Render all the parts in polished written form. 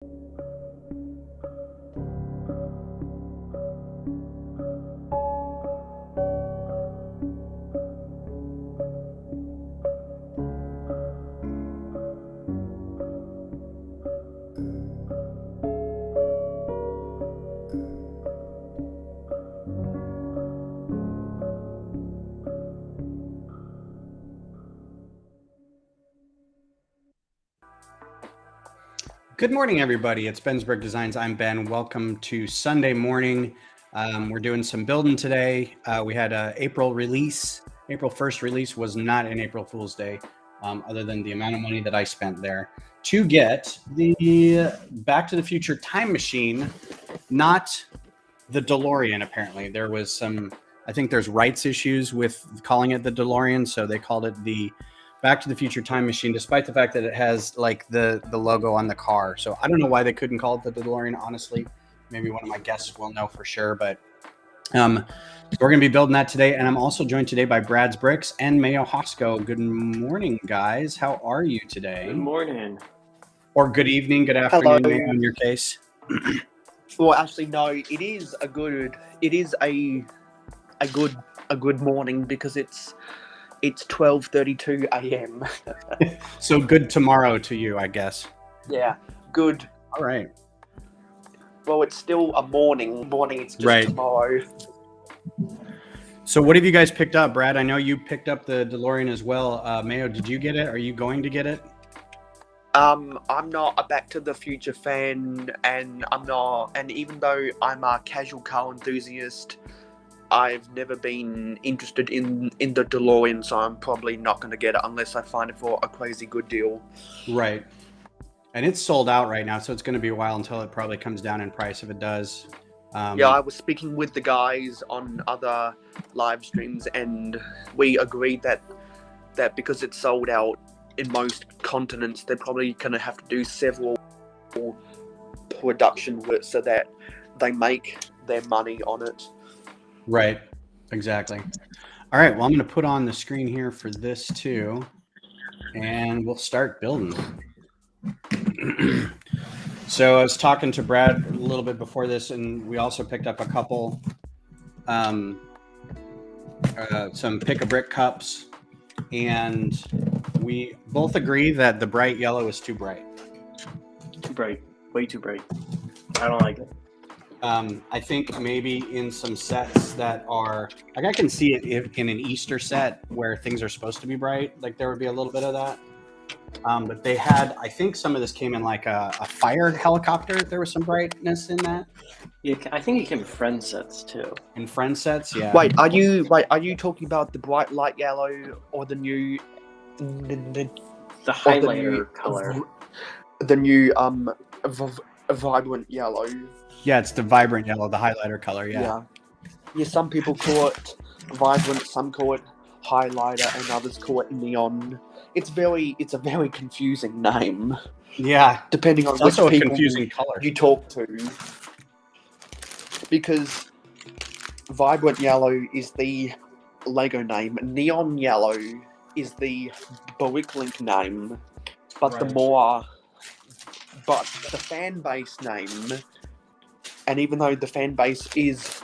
Good morning, everybody. It's Ben's Brick Designs. I'm Ben. Welcome to Sunday morning. We're doing some building today. We had an April release. April 1st release was not an April Fool's Day, other than the amount of money that I spent there to get the Back to the Future time machine, not the DeLorean. Apparently, there was some, I think there's rights issues with calling it the DeLorean, so they called it the Back to the Future time machine, despite the fact that it has like the logo on the car. So I don't know why they couldn't call it the DeLorean, honestly. Maybe one of my guests will know for sure, but we're going to be building that today. And I'm also joined today by Brad's Bricks and Mayo Hosco. Good morning, guys. How are you today? Good morning. Or good evening, good afternoon, Mayo, in your case. Well, actually, no. It is a good morning because it's 12:32 a.m. So good tomorrow to you, I guess. Yeah, good. All right. Well, it's still a morning. It's just Right. tomorrow. So what have you guys picked up, Brad? I know you picked up the DeLorean as well. Mayo, did you get it? Are you going to get it? I'm not a Back to the Future fan, and even though I'm a casual car enthusiast, I've never been interested in the DeLorean, so I'm probably not going to get it unless I find it for a crazy good deal. Right. And it's sold out right now, so it's going to be a while until it probably comes down in price if it does. Yeah, I was speaking with the guys on other live streams, and we agreed that because it's sold out in most continents, they're probably going to have to do several production work so that they make their money on it. Right. Exactly. All right. Well, I'm going to put on the screen here for this too, and we'll start building. So I was talking to Brad a little bit before this, and we also picked up a couple, some pick-a-brick cups, and we both agree that the bright yellow is too bright. Too bright. Way too bright. I don't like it. I think maybe in some sets that are, like I can see it in an Easter set where things are supposed to be bright, like there would be a little bit of that. But they had, I think some of this came in like a fire helicopter. There was some brightness in that. Yeah, I think it came in friend sets too. In friend sets, yeah. Wait, are you talking about the bright light yellow or the new The highlighter color. The new vibrant yellow. Yeah, it's the vibrant yellow, the highlighter color. Yeah. Yeah. Some people call it vibrant, some call it highlighter, and others call it neon. It's a very confusing name. Yeah. Depending on It's which also a people confusing color. you talk to. Because vibrant yellow is the Lego name, neon yellow is the Bricklink name, but Right. the fan base name, and even though the fan base is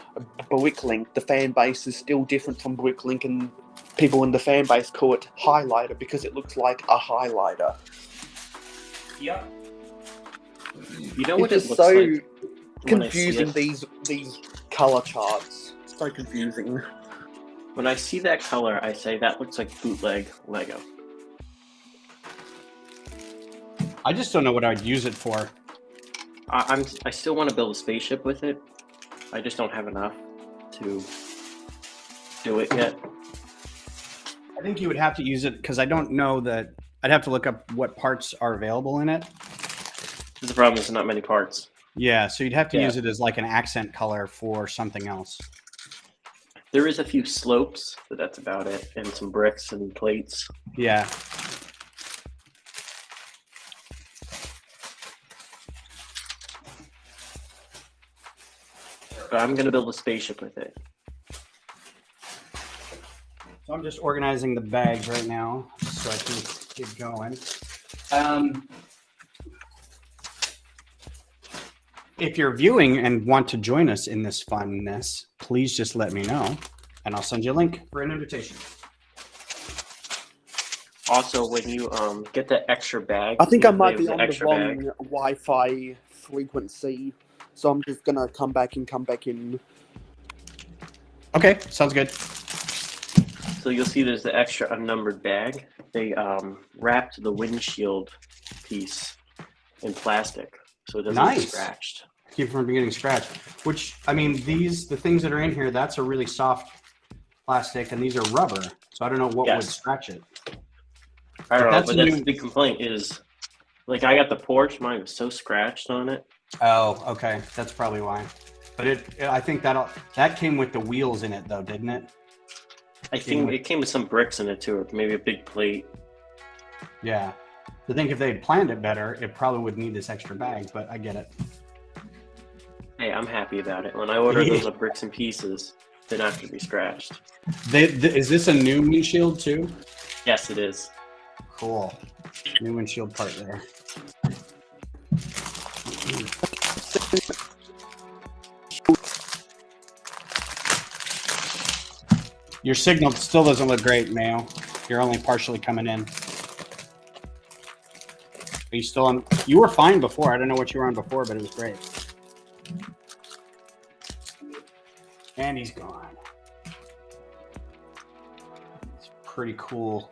Bricklink, the fan base is still different from Bricklink, and people in the fan base call it highlighter because it looks like a highlighter. Yeah. You know what It's it just looks so like? confusing, these color charts. So confusing. When I see that color, I say that looks like bootleg Lego. I just don't know what I'd use it for. I still want to build a spaceship with it. I just don't have enough to do it yet. I think you would have to use it because I don't know that. I'd have to look up what parts are available in it. The problem is there's not many parts. Yeah, so you'd have to Yeah. use it as like an accent color for something else. There is a few slopes, but that's about it, and some bricks and plates. Yeah. But I'm gonna build a spaceship with it. So I'm just organizing the bags right now so I can get going. If you're viewing and want to join us in this funness, please just let me know, and I'll send you a link for an invitation. Also, when you get the extra bag, I think I usually might it be was on the extra wrong bag. Wi-Fi frequency, so I'm just gonna come back in. Okay, sounds good. So you'll see there's the extra unnumbered bag. They wrapped the windshield piece in plastic, so it doesn't get Nice. scratched. Keep from getting scratched. Which, I mean, the things that are in here, that's a really soft plastic, and these are rubber. So I don't know what would scratch it. I don't know, that's but that's the big complaint is, like, I got the Porsche, mine was so scratched on it. Oh, okay, that's probably why. But I think that came with the wheels in it, though, didn't it? I think it came with some bricks in it too, or maybe a big plate. Yeah. I think if they had planned it better, it probably would need this extra bag, but I get it. Hey, I'm happy about it. When I ordered those bricks and pieces, they're not going to be scratched. Is this a new windshield too? Yes, it is. Cool. New windshield part there. Your signal still doesn't look great, Mayo. You're only partially coming in. Are you still on? You were fine before. I don't know what you were on before, but it was great. And he's gone. It's pretty cool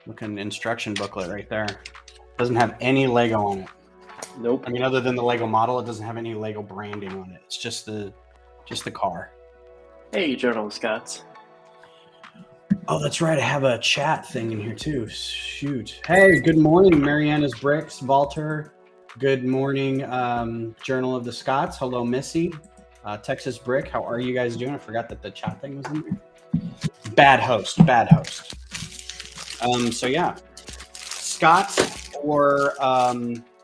looking instruction booklet right there. Doesn't have any Lego on it. Nope. I mean, other than the Lego model, it doesn't have any Lego branding on it. It's just the car. Hey, Journal Scots. Oh, that's right. I have a chat thing in here too. Shoot. Hey, good morning, Mariana's Bricks, Walter. Good morning, Journal of the Scots. Hello, Missy. Texas Brick, how are you guys doing? I forgot that the chat thing was in there. Bad host. So yeah, Scots or I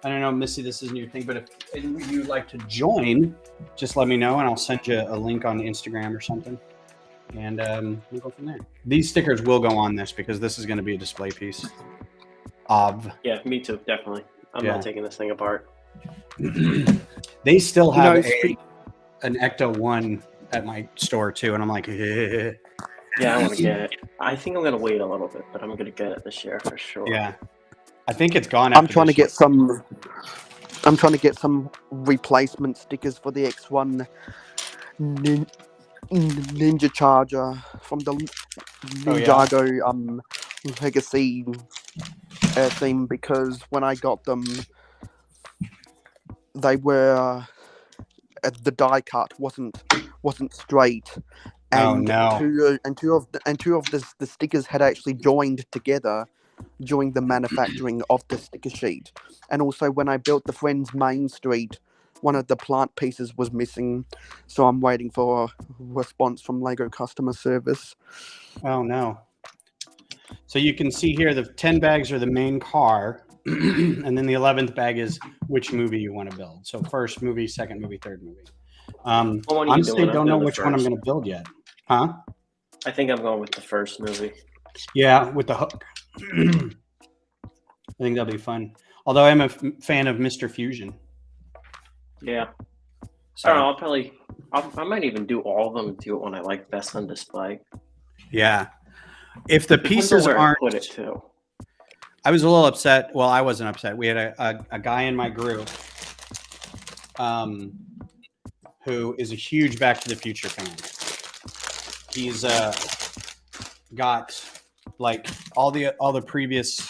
don't know, Missy, this isn't your thing, but if you'd like to join, just let me know and I'll send you a link on Instagram or something. And we'll go from there. These stickers will go on this because this is going to be a display piece. Yeah, me too, definitely. I'm not taking this thing apart. They still have an Ecto 1 at my store too, and I'm like, yeah, I want to get it. I think I'm going to wait a little bit, but I'm going to get it this year for sure. Yeah, I think it's gone. I'm trying to get some replacement stickers for the X1 Ninja Charger from the Ninjago Legacy theme, because when I got them, they were the die cut wasn't straight, and two of the stickers had actually joined together during the manufacturing of the sticker sheet. And also when I built the Friends Main Street, one of the plant pieces was missing, so I'm waiting for a response from Lego customer service. Oh no. So you can see here the 10 bags are the main car, and then the 11th bag is which movie you want to build. So first movie, second movie, third movie. Honestly, don't know which one I'm going to build yet. Huh? I think I'm going with the first movie. Yeah, with the hook. I think that'll be fun. Although I'm a fan of Mr. Fusion. Yeah. So, I don't know, I might even do all of them and do it when I like best on display. Yeah. If the pieces aren't... Put it too. I was a little upset. Well, I wasn't upset. We had a guy in my group who is a huge Back to the Future fan. He's got like all the previous,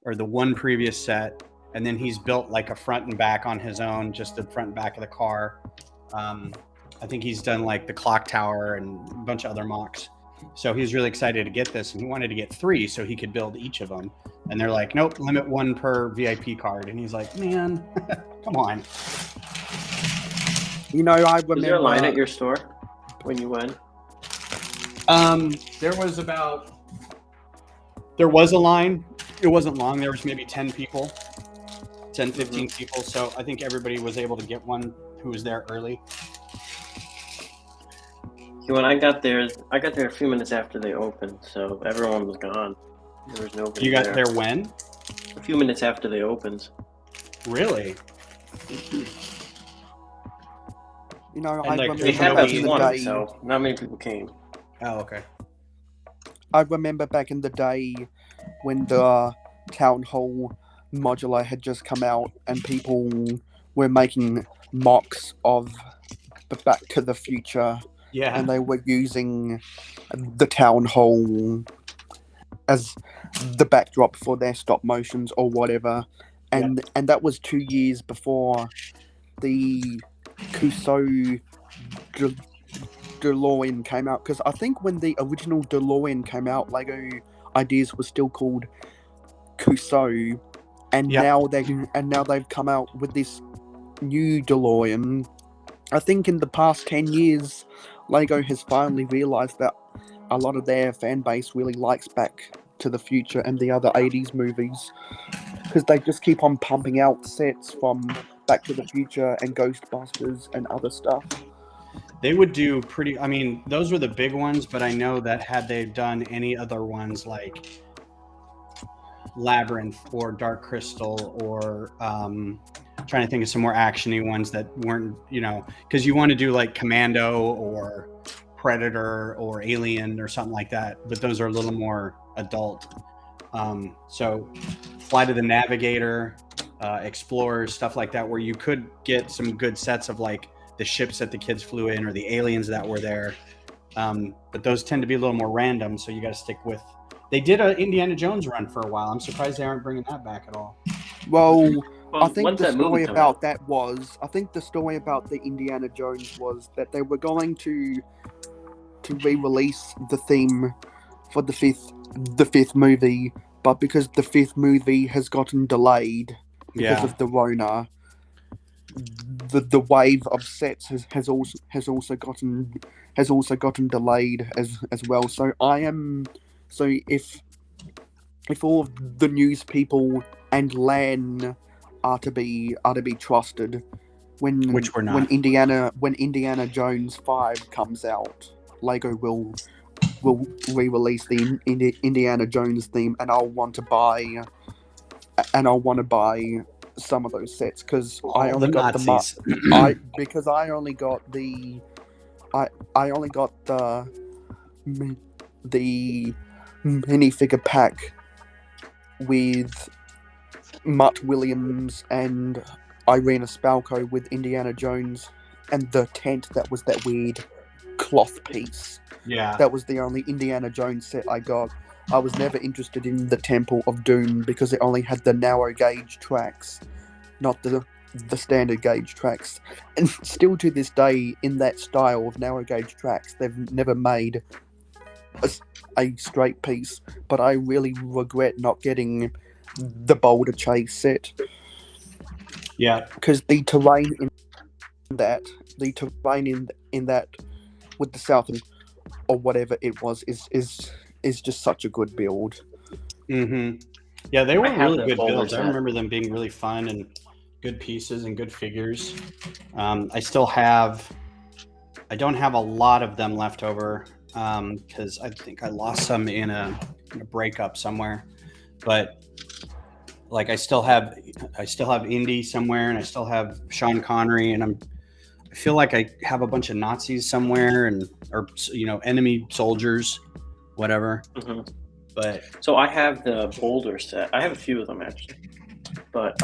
or the one previous set, and then he's built like a front and back on his own, just the front and back of the car. I think he's done like the clock tower and a bunch of other mocks. So he's really excited to get this, and he wanted to get 3 so he could build each of them. And they're like, nope, limit 1 per VIP card. And he's like, man, come on. You know, I remember... Was there a line at your store when you went? There was a line. It wasn't long. There was maybe 10 people, 10, 15 people. So I think everybody was able to get one who was there early. When I got there a few minutes after they opened, so everyone was gone. There was nobody. You got there when? A few minutes after they opened. Really? You know, And, I like, remember They had back about in the 20, day. so not many people came. Oh, okay. I remember back in the day when the Town Hall modular had just come out and people were making mocks of the Back to the Future, Yeah. and they were using the Town Hall as the backdrop for their stop motions or whatever. And that was 2 years before the Kuso DeLorean came out, because I think when the original DeLorean came out, Lego Ideas was still called Kuso, and Yep. now they've come out with this new DeLorean. I think in the past 10 years, Lego has finally realized that a lot of their fan base really likes Back to the Future and the other 80s movies, because they just keep on pumping out sets from Back to the Future and Ghostbusters and other stuff. They would do pretty. I mean, those were the big ones, but I know that had they done any other ones like Labyrinth or Dark Crystal or trying to think of some more actiony ones that weren't, because you want to do like Commando or Predator or Alien or something like that, but those are a little more adult. So Flight of the Navigator, Explorers, stuff like that, where you could get some good sets of like the ships that the kids flew in or the aliens that were there. But those tend to be a little more random, so you got to stick with. They did an Indiana Jones run for a while. I'm surprised they aren't bringing that back at all. Well, Well, I think when's the that movie story come about out? that was, I think the story about the Indiana Jones was that they were going to re-release the theme for the fifth movie, but because the fifth movie has gotten delayed because of the Rona, the wave of sets has also gotten delayed as well. So if all of the news people and LAN are to be trusted, Which we're not. when Indiana Jones 5 comes out, Lego will re-release the Indiana Jones theme, and I'll want to buy some of those sets, because I only got Nazis. I only got the minifigure pack with Mutt Williams and Irina Spalko with Indiana Jones, and the tent that was that weird cloth piece. Yeah. That was the only Indiana Jones set I got. I was never interested in the Temple of Doom because it only had the narrow gauge tracks, not the standard gauge tracks. And still to this day, in that style of narrow gauge tracks, they've never made a straight piece. But I really regret not getting the Boulder Chase set. Yeah. Because the terrain in that with the South or whatever it was is just such a good build. Mm-hmm. Yeah, they were I have really the good Boulder builds. I set. remember them being really fun and good pieces and good figures. I don't have a lot of them left over because I think I lost some in a breakup somewhere. But like I still have Indy somewhere, and I still have Sean Connery, and I feel like I have a bunch of Nazis somewhere, or enemy soldiers, whatever. Mm-hmm. But So I have the Boulder set. I have a few of them actually, but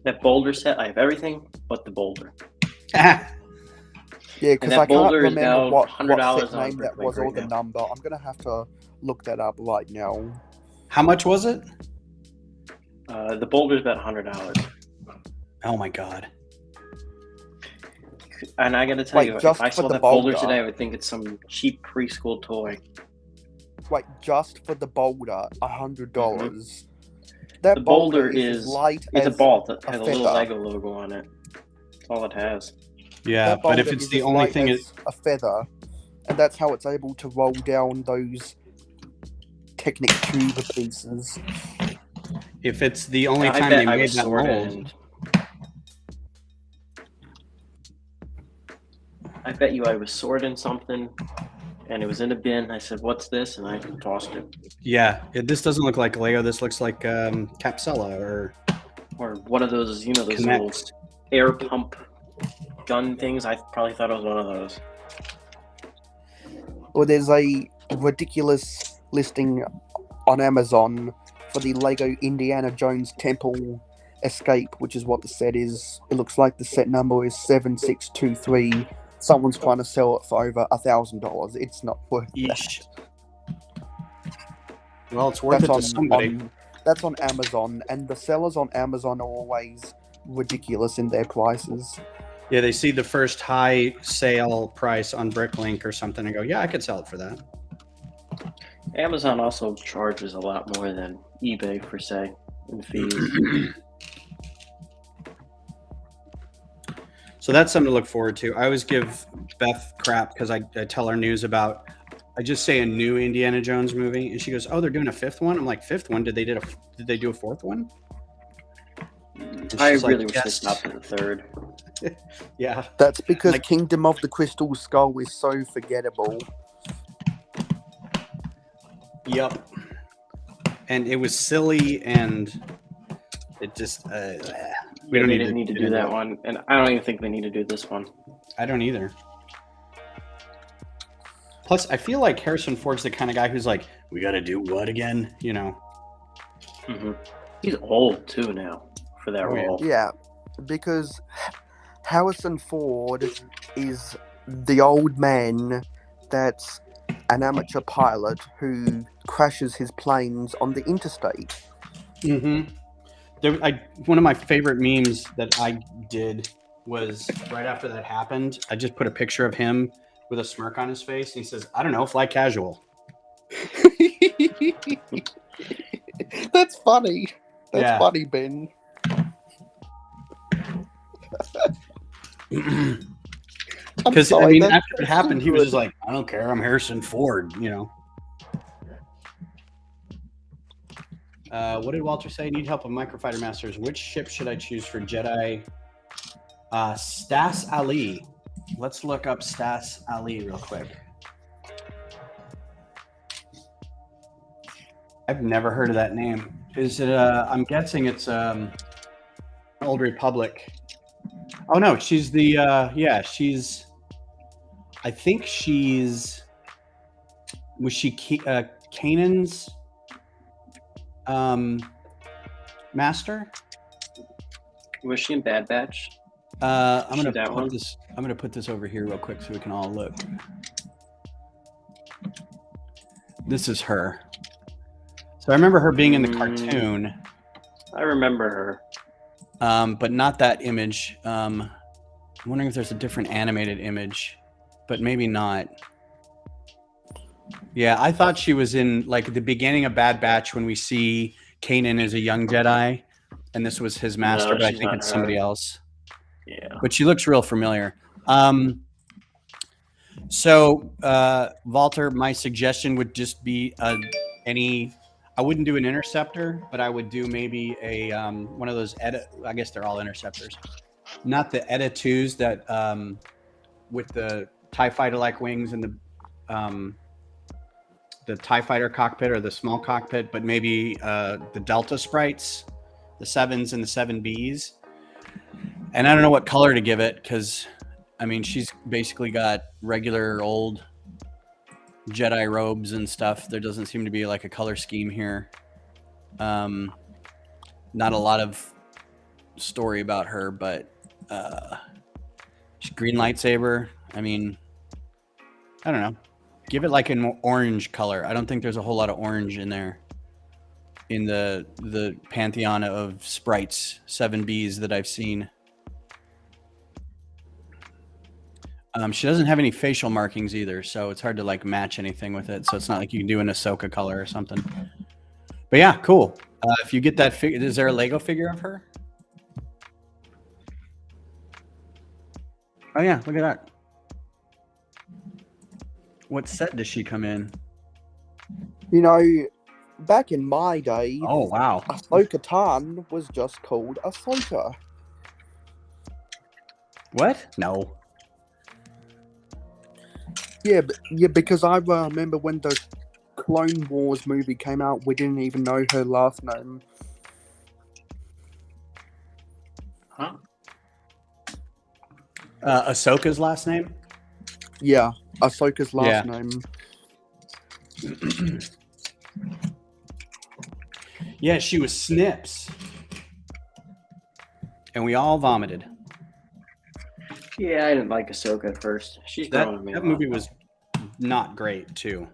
that Boulder set, I have everything but the Boulder. Yeah, because that I can't Boulder is remember now what $100 set on name that Bricklink was or right the now. number. I'm gonna have to look that up right now. How much was it? The Boulder's about $100. Oh my god. And I gotta tell Wait, you, if just I for saw the that Boulder Boulder? today, I would think it's some cheap preschool toy. Wait, just for the Boulder, $100. That Mm-hmm. The Boulder is is light it's a as ball that has a feather. little Lego logo on it. That's all it has. Yeah, That but if Boulder it's is the as only light thing, as a feather, and that's how it's able to roll down those Technic tube pieces. if it's the only I time bet they I made was that sorted, mold, and I bet you I was sorting something, and it was in a bin. I said, "What's this?" And I tossed it. yeah, this doesn't look like Lego. This looks like Capsella or Or one of those, those little Connect. air pump gun things, I probably thought it was one of those. Well, there's a ridiculous listing on Amazon for the Lego Indiana Jones Temple Escape, which is what the set is. It looks like the set number is 7623. Someone's trying to sell it for over $1,000. It's not worth Yeesh. that. Well, it's worth it to somebody. That's on Amazon, and the sellers on Amazon are always ridiculous in their prices. Yeah, they see the first high sale price on Bricklink or something and go, yeah, I could sell it for that. Amazon also charges a lot more than eBay for say in fees. So that's something to look forward to. I always give Beth crap because I tell her news about. I just say a new Indiana Jones movie, and she goes, "Oh, they're doing a fifth one." I'm like, "Fifth one? Did they do a fourth one?" I really wish they stopped at the third. Yeah, that's because like, Kingdom of the Crystal Skull is so forgettable. Yep, and it was silly, and it just we don't didn't need to do that one, and I don't even think they need to do this one. I don't either. Plus, I feel like Harrison Ford's the kind of guy who's like, we got to do what again? You know? Mm-hmm. He's old, too, now, for that role. Yeah, because Harrison Ford is the old man that's an amateur pilot who crashes his planes on the interstate. Mm-hmm. One of my favorite memes that I did was right after that happened, I just put a picture of him with a smirk on his face, and he says, I don't know, fly casual. That's funny. That's funny, Ben. Because, I mean, after it happened, he was just like, I don't care, I'm Harrison Ford, you know. What did Walter say? Need help with Microfighter Masters. Which ship should I choose for Jedi? Stas Ali. Let's look up Stas Ali real quick. I've never heard of that name. Is it? I'm guessing it's Old Republic. Oh no, she's the. Yeah, she's. I think she's. Was she Kanan's master? Was she in Bad Batch? I'm gonna put this over here real quick so we can all look. This is her. So I remember her being in the cartoon. I remember her. But not that image. I'm wondering if there's a different animated image, but maybe not. Yeah, I thought she was in like the beginning of Bad Batch when we see Kanan as a young Jedi, and this was his master, but I think it's somebody else. Yeah. But she looks real familiar. So, Walter, my suggestion would just be I wouldn't do an interceptor, but I would do maybe a one of those I guess they're all interceptors. Not the Edda 2s that with the TIE fighter like wings and the TIE fighter cockpit or the small cockpit, but maybe the Delta sprites, the 7s and the 7Bs. And I don't know what color to give it because, I mean, she's basically got regular old Jedi robes and stuff. There doesn't seem to be like a color scheme here. Not a lot of story about her, but green lightsaber. I mean, I don't know. Give it like an orange color. I don't think there's a whole lot of orange in there. In the pantheon of sprites, 7Bs that I've seen. She doesn't have any facial markings either, so it's hard to like match anything with it. So it's not like you can do an Ahsoka color or something. But yeah, cool. If you get that figure, is there a Lego figure of her? Oh yeah, look at that. What set does she come in? You know, back in my day, oh wow, Ahsoka Tano was just called Ahsoka. What? No. Yeah, because I remember when the Clone Wars movie came out, we didn't even know her last name. Huh? Ahsoka's last name. Yeah, Ahsoka's last Yeah. name. Yeah, she was Snips, and we all vomited. Yeah, I didn't like Ahsoka at first. She's growing on me. That movie was not great too.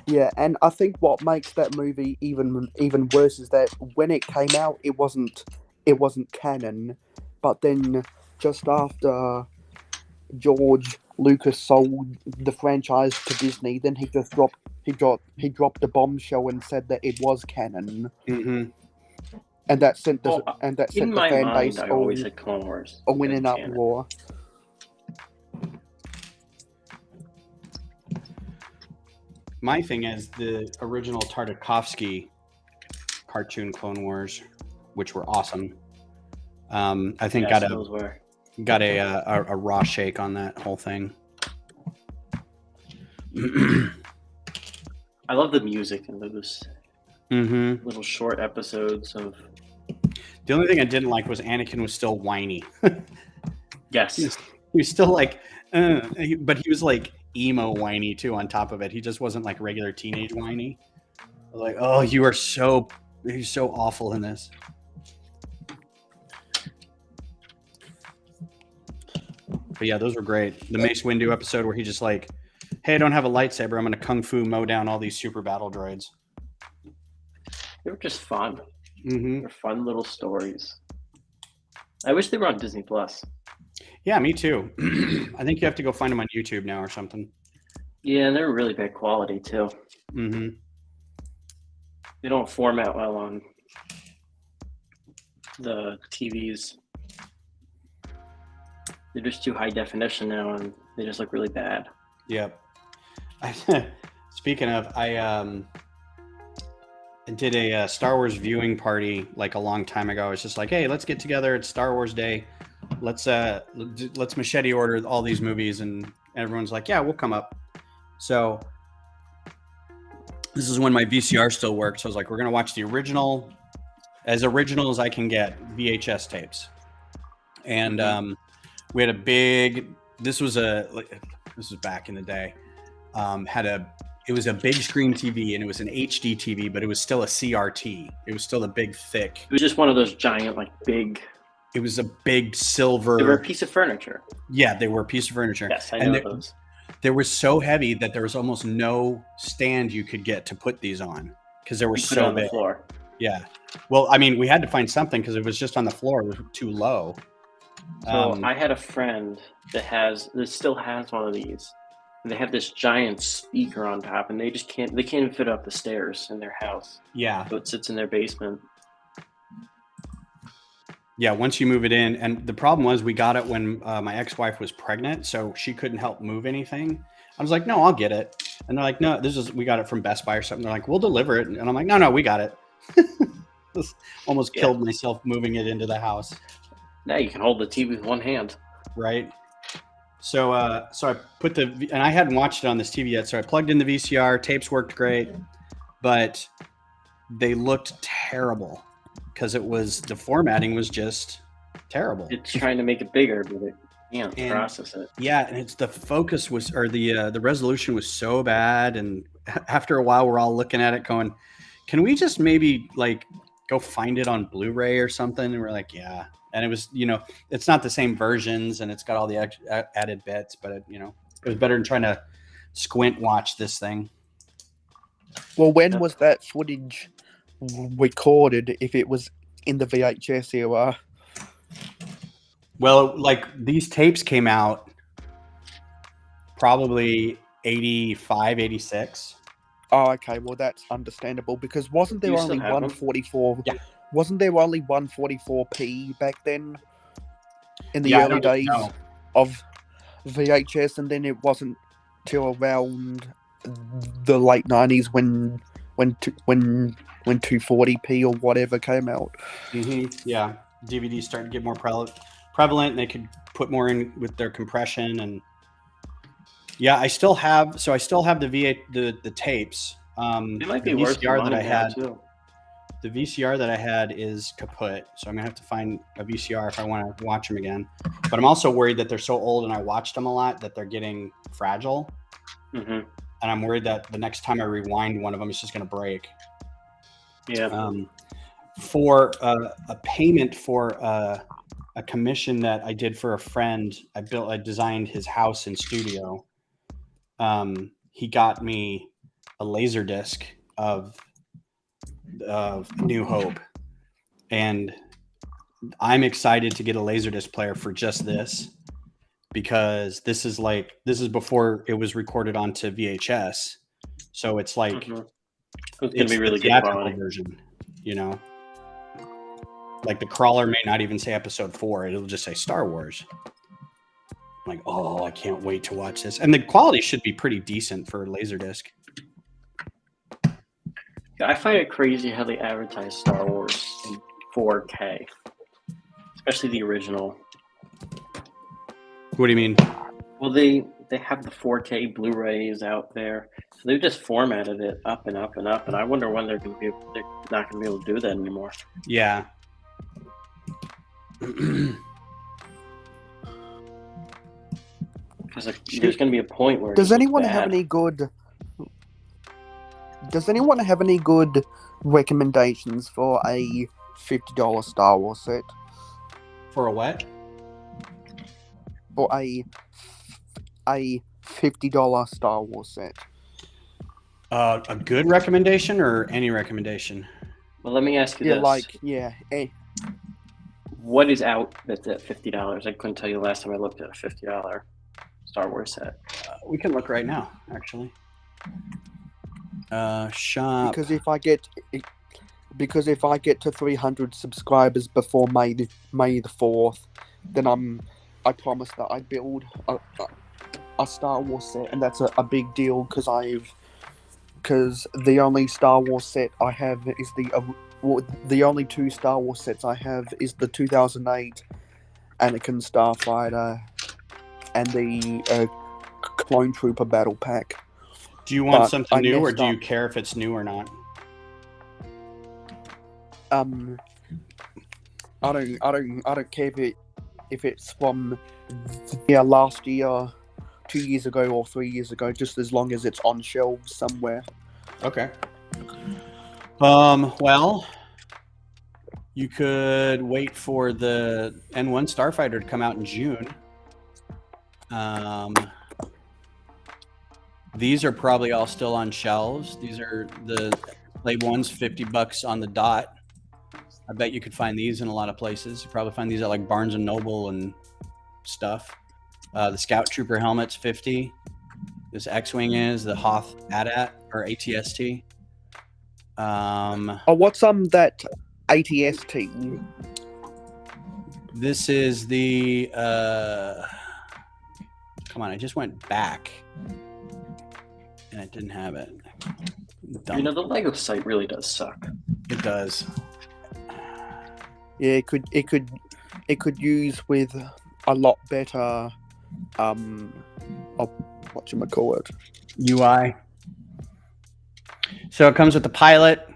Yeah, and I think what makes that movie even worse is that when it came out, it wasn't canon, but then just after George Lucas sold the franchise to Disney, then he dropped the bombshell and said that it was canon, Mm-hmm. and that sent the in my fan mind, base I always had Clone Wars. a winning as canon. uproar. My thing is the original Tartakovsky cartoon Clone Wars, which were awesome. I think Yes, got those were. a raw shake on that whole thing. I love the music in those Mm-hmm. little short episodes of. The only thing I didn't like was Anakin was still whiny. Yes. He was still like, but he was like emo whiny too. On top of it, he just wasn't like regular teenage whiny. I was like, oh, you're so awful in this. But yeah, those were great. The Mace Windu episode where he just like, hey, I don't have a lightsaber. I'm going to kung fu mow down all these super battle droids. They were just fun. Mm-hmm. They're fun little stories. I wish they were on Disney Plus. Yeah, me too. I think you have to go find them on YouTube now or something. Yeah, and they're really bad quality too. Mm-hmm. They don't format well on the TVs. They're just too high definition now, and they just look really bad. Yep. Speaking of, I did a Star Wars viewing party like a long time ago. I was just like, hey, let's get together. It's Star Wars Day. Let's machete order all these movies, and everyone's like, yeah, we'll come up. So this is when my VCR still worked. So I was like, we're gonna watch the original as I can get VHS tapes, and we had a big. This was back in the day. It was a big screen TV, and it was an HD TV, but it was still a CRT. It was still a big, thick. It was just one of those giant, like big. It was a big silver. They were a piece of furniture. Yeah, they were a piece of furniture. Yes, I know those. They were so heavy that there was almost no stand you could get to put these on because they were so on big. The floor. Yeah. Well, I mean, we had to find something because it was just on the floor. It was too low. So I had a friend that still has one of these. And they have this giant speaker on top, and they can't even fit up the stairs in their house. Yeah. So it sits in their basement. Yeah, once you move it in, and the problem was we got it when my ex-wife was pregnant, so she couldn't help move anything. I was like, no, I'll get it. And they're like, no, we got it from Best Buy or something. They're like, we'll deliver it. And I'm like, no, we got it. Almost killed myself moving it into the house. Now you can hold the TV with one hand. Right. So I put and I hadn't watched it on this TV yet, so I plugged in the VCR. Tapes worked great, but they looked terrible because the formatting was just terrible. It's trying to make it bigger, but it can't process it. Yeah, and the focus was, or the resolution was so bad, and after a while, we're all looking at it, going, "Can we just maybe like go find it on Blu-ray or something?" And we're like, "Yeah." And it was, it's not the same versions, and it's got all the added bits, but it was better than trying to squint watch this thing. Well, when was that footage recorded? If it was in the VHS era? Well, like these tapes came out probably 85, 86. Oh, okay. Well, that's understandable because wasn't there only 144? Yeah. Wasn't there only 144p back then in the early days of VHS, and then it wasn't till around the late 90s when 240p or whatever came out. Mm-hmm. Yeah, DVDs started to get more prevalent, and they could put more in with their compression. And yeah, I still have the tapes. It might be the worth VCR that I had. too. The VCR that I had is kaput, so I'm gonna have to find a VCR if I want to watch them again. But I'm also worried that they're so old and I watched them a lot that they're getting fragile. Mm-hmm. And I'm worried that the next time I rewind one of them, it's just gonna break. Yeah. For a payment for a commission that I did for a friend, I designed his house and studio. He got me a laser disc of New Hope, and I'm excited to get a Laserdisc player for just this, because this is before it was recorded onto VHS, so it's like Mm-hmm. It's gonna be really the good theatrical quality. version, you know. Like the crawler may not even say Episode 4; it'll just say Star Wars. I'm like, oh, I can't wait to watch this, and the quality should be pretty decent for Laserdisc. Yeah, I find it crazy how they advertise Star Wars in 4K, especially the original. What do you mean? Well, they have the 4K Blu-rays out there, so they've just formatted it up and up and up. And I wonder when they're not going to be able to do that anymore. Yeah. Because there's going to be a point where Does anyone have any good recommendations for a $50 Star Wars set? For a what? For a $50 Star Wars set. A good recommendation or any recommendation? Well, let me ask you this. What is out that's at $50? I couldn't tell you the last time I looked at a $50 Star Wars set. We can look right now, actually. Shop. Because if I get to 300 subscribers before May the 4th, then I promise that I build a Star Wars set, and that's a big deal because the only Star Wars set I have is the only two Star Wars sets I have is the 2008 Anakin Starfighter and the Clone Trooper Battle Pack. Do you want something new, or do you care if it's new or not? I don't care if it's from last year, 2 years ago, or 3 years ago, just as long as it's on shelves somewhere. Okay. Well, you could wait for the N1 Starfighter to come out in June. These are probably all still on shelves. These are the label ones, $50 on the dot. I bet you could find these in a lot of places. You probably find these at like Barnes and Noble and stuff. The Scout Trooper helmet's $50. This X-Wing is the Hoth AT-AT or ATST. What's that ATST? This is the come on, I just went back and I didn't have it. Dumb. You know, the Lego site really does suck. It does. Yeah, it could use with a lot better whatchamacallit, UI. So it comes with the pilot.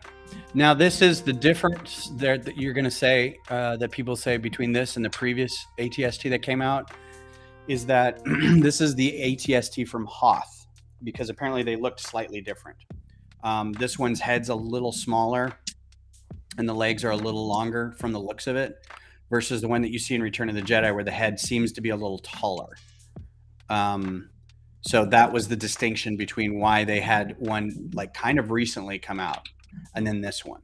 Now this is the difference there that you're going to say that people say between this and the previous ATST that came out is that this is the ATST from Hoth, because apparently they looked slightly different. This one's head's a little smaller and the legs are a little longer from the looks of it, versus the one that you see in Return of the Jedi where the head seems to be a little taller. So that was the distinction between why they had one like kind of recently come out and then this one.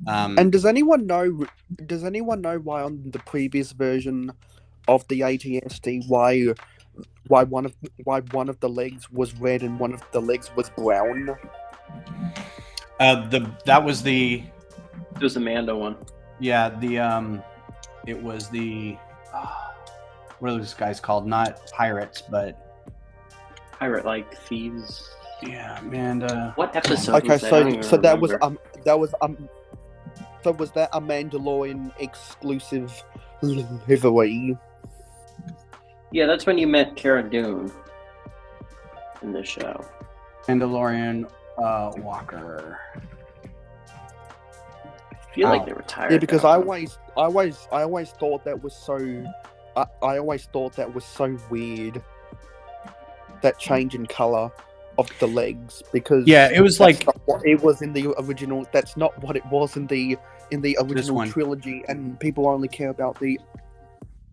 And does anyone know why on the previous version of the ATST why one of the legs was red and one of the legs was brown? That was the. It was the Mando one. Yeah, it was the. What are those guys called? Not pirates, but. Pirate like thieves. Yeah, Amanda. What episode? Okay, was that? I don't even so that remember. was that a Mandalorian exclusive livery? Yeah, that's when you met Cara Dune in the show. Mandalorian Walker. feel like Wow. they retired. Yeah, because that I one. always thought that was so. I always thought that was so weird. That change in color of the legs, because Yeah, it was that's like not what it was in the original. That's not what it was in the original one. trilogy, and people only care about the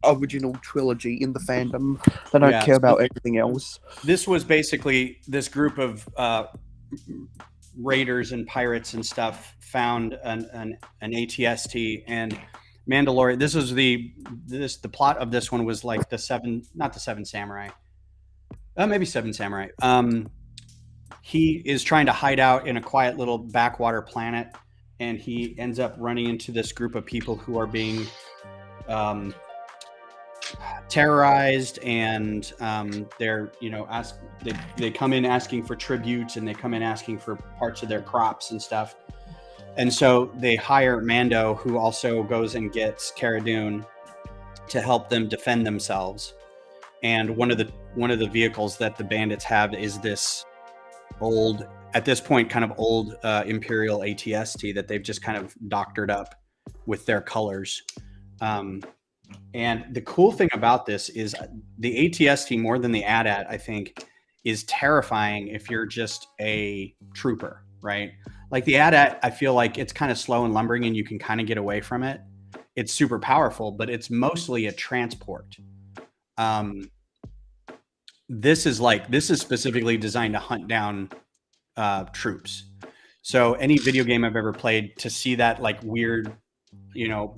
original trilogy in the fandom. They don't Yeah, care so about anything else. this was basically this group of raiders and pirates and stuff found an ATST and Mandalorian. This was the plot of this one was like not the seven samurai, maybe seven samurai. He is trying to hide out in a quiet little backwater planet, and he ends up running into this group of people who are being terrorized, and they're they come in asking for tributes, and they come in asking for parts of their crops and stuff. And so they hire Mando, who also goes and gets Cara Dune to help them defend themselves. And one of the vehicles that the bandits have is this old, at this point, kind of old Imperial ATST that they've just kind of doctored up with their colors. And the cool thing about this is the ATST, more than the AT-AT, I think, is terrifying if you're just a trooper, right? Like the AT-AT, I feel like it's kind of slow and lumbering and you can kind of get away from it. It's super powerful, but it's mostly a transport. This is specifically designed to hunt down troops. So any video game I've ever played, to see that like weird,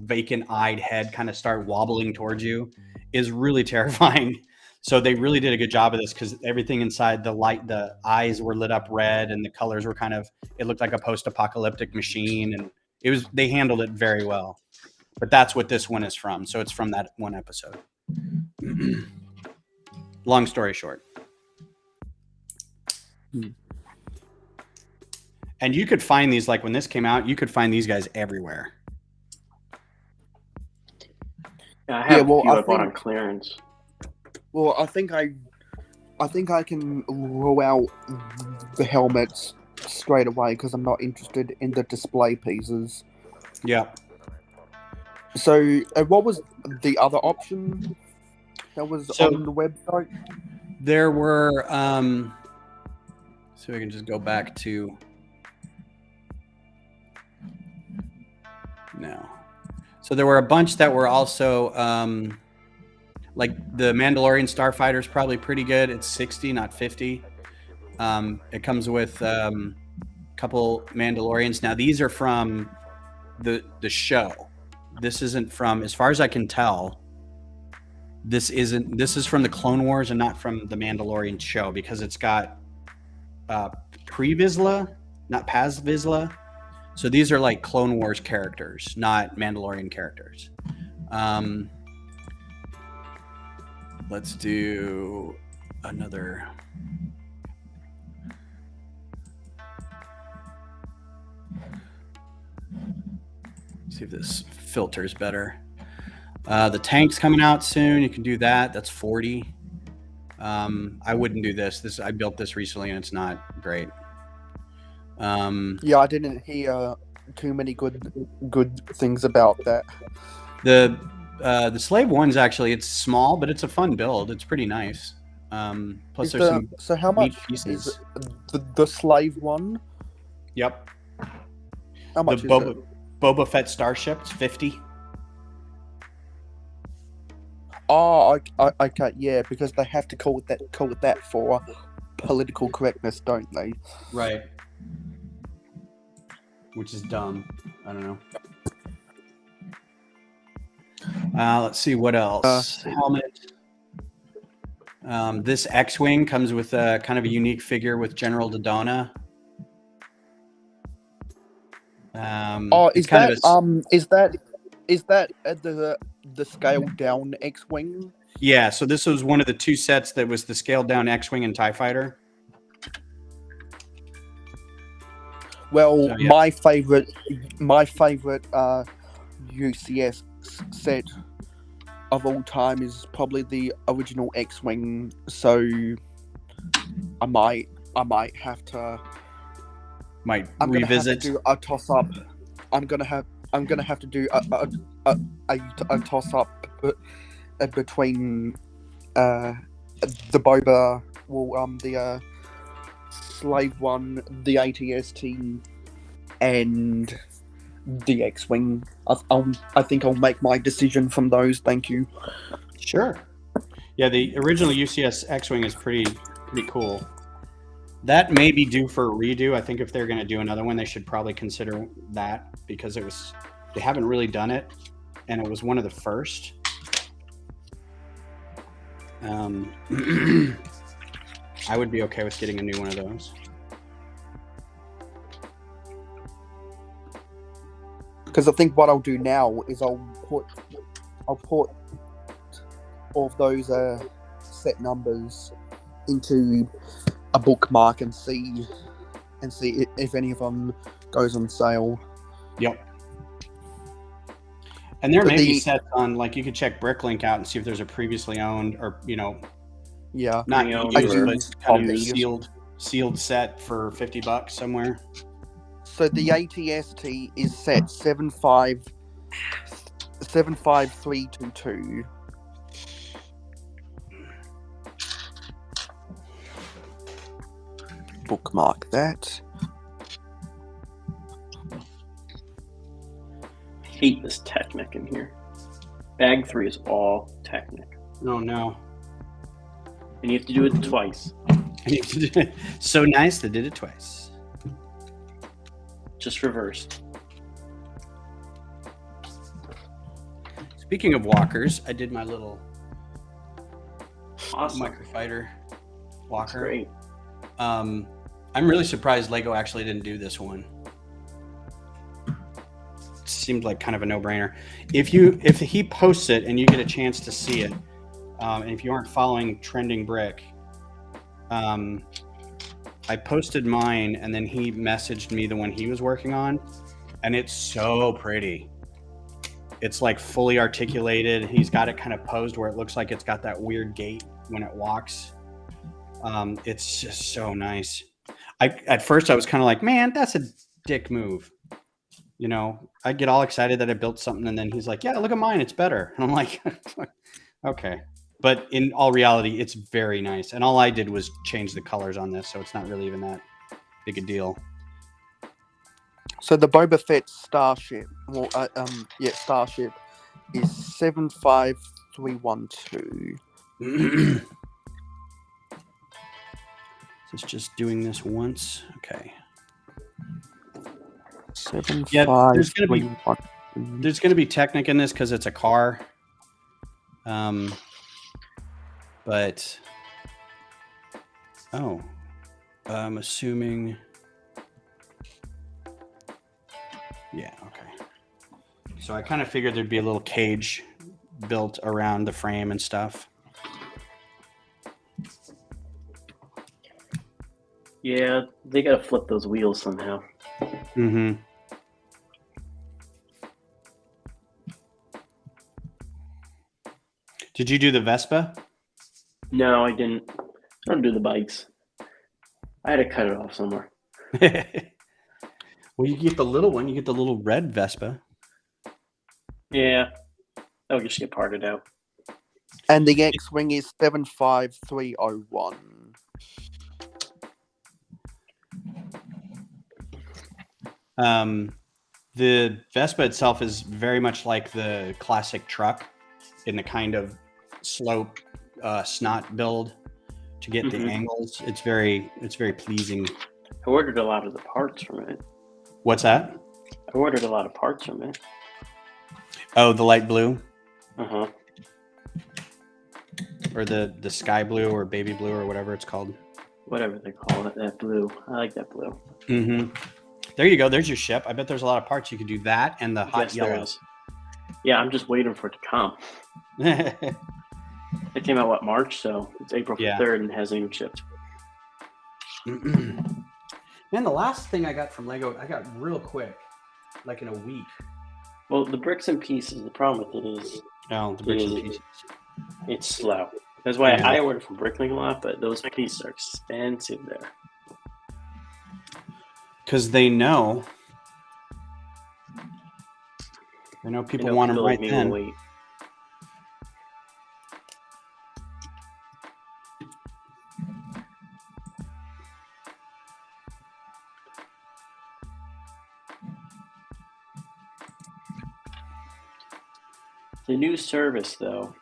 vacant-eyed head kind of start wobbling towards you is really terrifying. So they really did a good job of this, because everything inside the eyes were lit up red, and the colors were it looked like a post-apocalyptic machine, and they handled it very well. But that's what this one is from. So it's from that one episode. Long story short. And you could find these, like when this came out, you could find these guys everywhere. Yeah, I have well, a few I I bought think- on clearance. Well, I think I can rule out the helmets straight away, because I'm not interested in the display pieces. Yeah. So, what was the other option that was on the website? There were, so we can just go back to, no. So there were a bunch that were also, like the Mandalorian Starfighter is probably pretty good. It's 60, not 50. It comes with a couple Mandalorians. Now these are from the show. This isn't from, as far as I can tell, this is from the Clone Wars and not from the Mandalorian show, because it's got Pre-Vizsla, not Paz Vizsla. So these are like Clone Wars characters, not Mandalorian characters. Let's do another. See if this filters better. The tank's coming out soon. You can do that. That's 40. I wouldn't do this. I built this recently and it's not great. Yeah, I didn't hear too many good things about that. The slave one's actually, it's small, but it's a fun build. It's pretty nice. Plus there's some so how much pieces. is the slave one? Yep. How much The is it? Boba Fett starship, it's 50. Oh, okay, yeah, because they have to call it that for political correctness, don't they? Right. Which is dumb. I don't know. Let's see what else. Helmet. This X-wing comes with a kind of a unique figure with General Dodonna. Is that the scaled down X-wing? Yeah, so this was one of the two sets that was the scaled down X-wing and TIE fighter. Well, So, yeah. my favorite UCS set of all time is probably the original X-wing. So I might have to Might I'm revisit. gonna have to do a toss up. I'm gonna I'm gonna have to do a toss up between the Boba, the Slave One, the ATST, and the X-wing. I think I'll make my decision from those. Thank you. Sure. Yeah, the original UCS X-wing is pretty cool. That may be due for a redo. I think if they're going to do another one, they should probably consider that because they haven't really done it, and it was one of the first. I would be okay with getting a new one of those. Because I think what I'll do now is I'll put all of those set numbers into a bookmark and see if any of them goes on sale. Yep. And there But may be sets on, like, you could check Bricklink out and see if there's a previously owned or, Yeah, not Pre-owned used, or but kind of used. sealed set for $50 somewhere. So the ATST is set 75322. Bookmark that. I hate this Technic in here. Bag 3 is all Technic. Oh no. And you have to do it twice. So nice they did it twice. Just reversed. Speaking of walkers, I did my little Awesome. microfighter walker. Great. I'm really surprised Lego actually didn't do this one. It seemed like kind of a no-brainer. If he posts it and you get a chance to see it, and if you aren't following Trending Brick, I posted mine and then he messaged me the one he was working on, and it's so pretty. It's like fully articulated. He's got it kind of posed where it looks like it's got that weird gait when it walks. It's just so nice. At first I was kind of like, man, that's a dick move. I get all excited that I built something, and then he's like, yeah, look at mine, it's better. And I'm like, okay. But in all reality, it's very nice. And all I did was change the colors on this, so it's not really even that big a deal. So the Boba Fett Starship, Starship is 75312. It's just doing this once. Okay. 75312. There's going to be Technic in this because it's a car. But I'm assuming. Yeah. Okay. So I kind of figured there'd be a little cage built around the frame and stuff. Yeah, they gotta flip those wheels somehow. Mm-hmm. Did you do the Vespa? No, I didn't. I don't do the bikes. I had to cut it off somewhere. Well, you get the little one. You get the little red Vespa. Yeah, I'll just get parted out. And the X-Wing is 75301. The Vespa itself is very much like the classic truck in the kind of slope snot build to get the angles. It's very pleasing. I ordered a lot of the parts from it. What's that? I ordered a lot of parts from it. Oh, the light blue, Uh-huh. or the sky blue or baby blue or whatever it's called. Whatever they call it, that blue. I like that blue. Mm-hmm. There you go. There's your ship. I bet there's a lot of parts. You could do that and the hot Yes, there yellow. is. Yeah, I'm just waiting for it to come. It came out, March? So it's April 3rd and hasn't even shipped. Man, the last thing I got from Lego, I got real quick, like in a week. Well, the bricks and pieces, the problem with it is Oh, the bricks and pieces. it's slow. That's why Yeah. I order from Bricklink a lot, but those pieces are expensive there. Because they know I know people want them right like me will then. wait. The new service, though,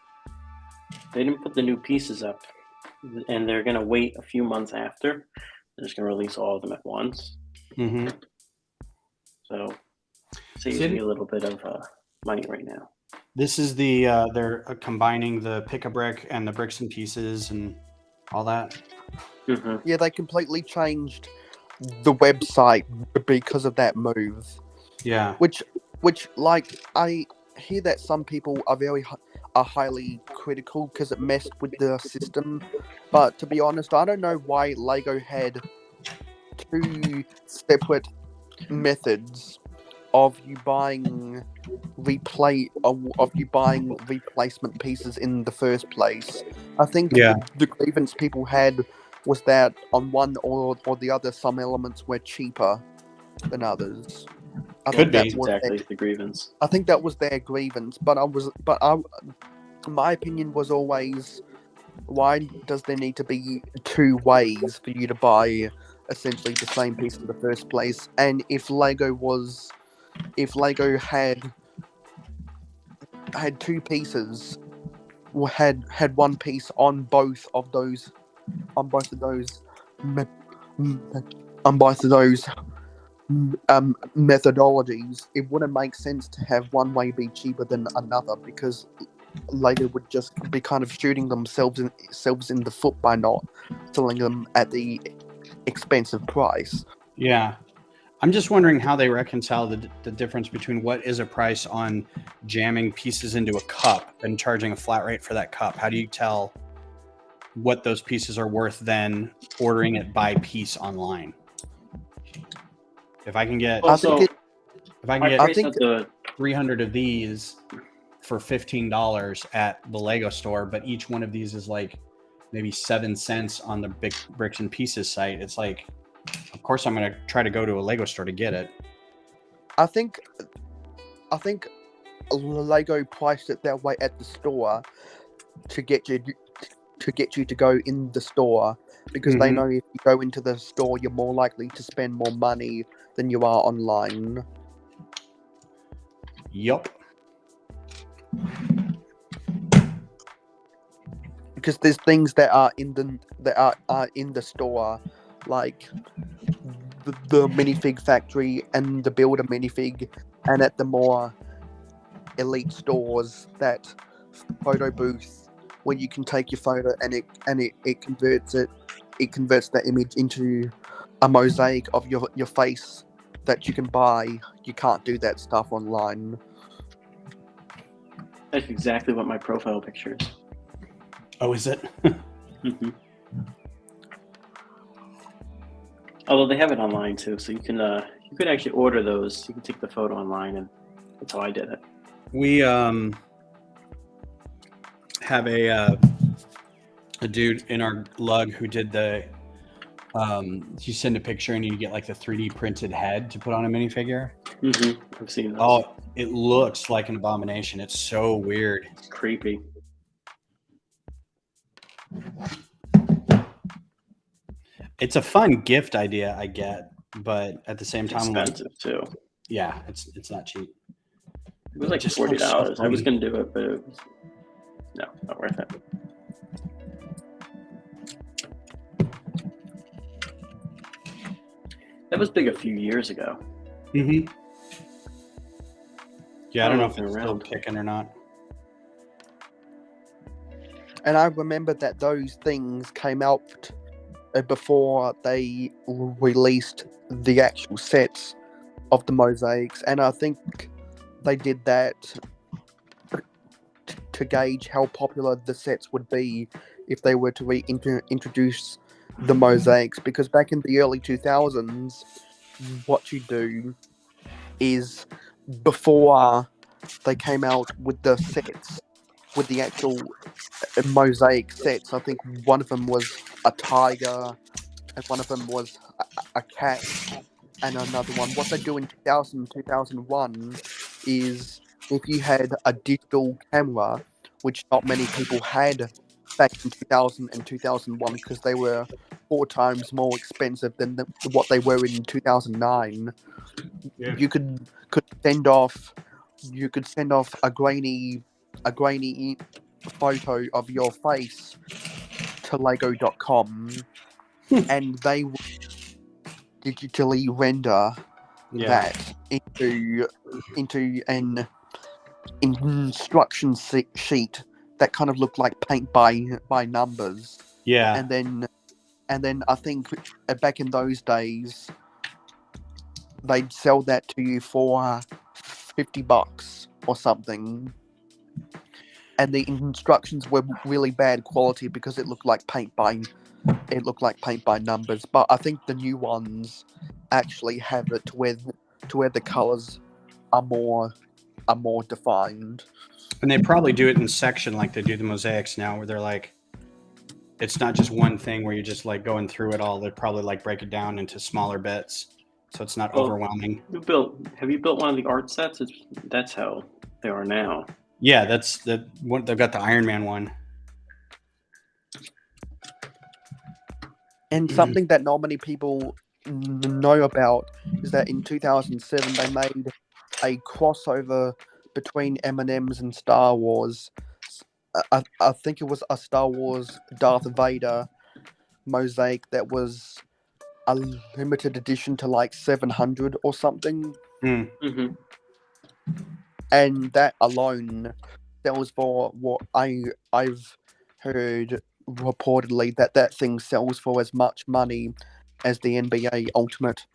they didn't put the new pieces up, and they're going to wait a few months after. They're just going to release all of them at once. Mm-hmm. So saves me a little bit of money right now. This is the they're combining the pick-a-brick and the bricks and pieces and all that. Mm-hmm. Yeah, they completely changed the website because of that move. Yeah. Which like I hear that some people are highly critical because it messed with the system. But to be honest, I don't know why Lego had two separate methods of you buying replacement pieces in the first place. I think the grievance people had was that on one or the other, some elements were cheaper than others. Could be. Exactly the grievance. I think that was their grievance, my opinion was always, why does there need to be two ways for you to buy essentially the same piece in the first place? And if Lego had two pieces, had one piece on both of those methodologies, it wouldn't make sense to have one way be cheaper than another, because Lego would just be kind of shooting themselves in the foot by not selling them at the expensive price. Yeah. I'm just wondering how they reconcile the difference between what is a price on jamming pieces into a cup and charging a flat rate for that cup. How do you tell what those pieces are worth than ordering it by piece online? If I can get, Also, I think 300 of these for $15 at the Lego store, but each one of these is like maybe 7 cents on the big bricks and pieces site. It's like, of course I'm going to try to go to a Lego store to get it. I think Lego priced it that way at the store to get you to go in the store, because they know if you go into the store, you're more likely to spend more money than you are online. Yup. Because there's things that are in the store, like the minifig factory and the builder minifig, and at the more elite stores, that photo booth where you can take your photo and it converts that image into a mosaic of your face that you can buy. You can't do that stuff online. That's exactly what my profile picture is. Oh, is it? Mm-hmm. Although they have it online too, so you could actually order those. You can take the photo online, and that's how I did it. We have a dude in our lug who did the you send a picture and you get like the 3D printed head to put on a minifigure. Mm-hmm. I've seen those. Oh, it looks like an abomination. It's so weird. It's creepy. It's a fun gift idea, I get, but at the same time, expensive too. Yeah, it's not cheap. It was like $40. I was gonna do it, but it was not worth it. That was big a few years ago. Mm-hmm. Yeah, I don't know if it's still kicking or not. And I remember that those things came out before they released the actual sets of the mosaics, and I think they did that to gauge how popular the sets would be if they were to introduce the mosaics, because back in the early 2000s, what you do is, before they came out with the sets, with the actual mosaic sets, I think one of them was a tiger and one of them was a cat and another one. What they do in 2000, 2001 is if you had a digital camera, which not many people had back in 2000 and 2001 because they were 4 times more expensive than what they were in 2009, Yeah. you could send off a grainy photo of your face to Lego.com, and they would digitally render Yeah. that into an instruction sheet that kind of looked like paint by numbers, Yeah. and then I think back in those days they'd sell that to you for $50 or something, and the instructions were really bad quality because it looked like paint by numbers. But I think the new ones actually have it to where the colors are more defined. And they probably do it in section like they do the mosaics now, where they're like, it's not just one thing where you're just like going through it all. They probably like break it down into smaller bits, so it's not Well, overwhelming. Have you built one of the art sets? That's how they are now. Yeah, that's the one. They've got the Iron Man one. And something that not many people know about is that in 2007 they made a crossover between M&M's and Star Wars. I think it was a Star Wars Darth Vader mosaic that was a limited edition to like 700 or something. Mm-hmm. And that alone sells for what I've heard reportedly that thing sells for as much money as the NBA Ultimate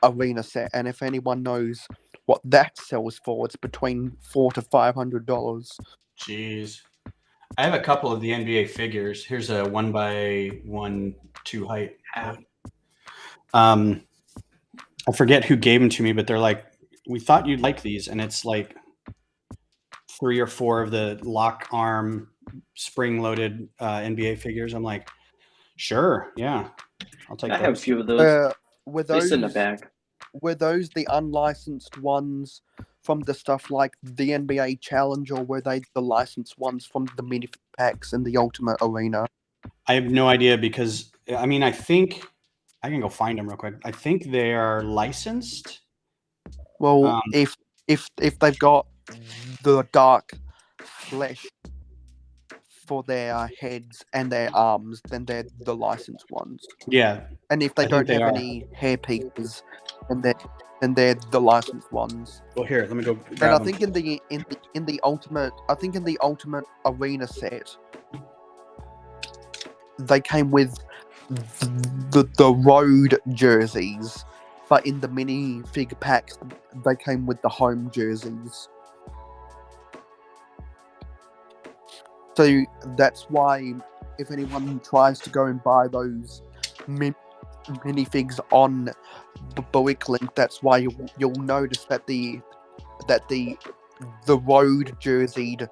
Arena set. And if anyone knows what that sells for, it's between $400 to $500. Jeez. I have a couple of the NBA figures. Here's a 1x1 2 height. I forget who gave them to me, but they're like, we thought you'd like these, and it's like 3 or 4 of the lock arm spring-loaded NBA figures. I'm like, sure, yeah, I'll take I those. have a few of those. Were They sit in the those bag. were those the unlicensed ones from the stuff like the NBA Challenge, or were they the licensed ones from the mini packs and the Ultimate Arena? I have no idea because I mean, I think I can go find them real quick. I think they are licensed. Well, if they've got the dark flesh for their heads and their arms, then they're the licensed ones. Yeah, And if they I think don't they have are. any hair pieces, then they're the licensed ones. well, here, let me go And grab I them. think in the ultimate arena set, they came with the road jerseys, but in the mini fig packs, they came with the home jerseys. So that's why if anyone tries to go and buy those minifigs on Link, that's why you'll notice that the road jerseyed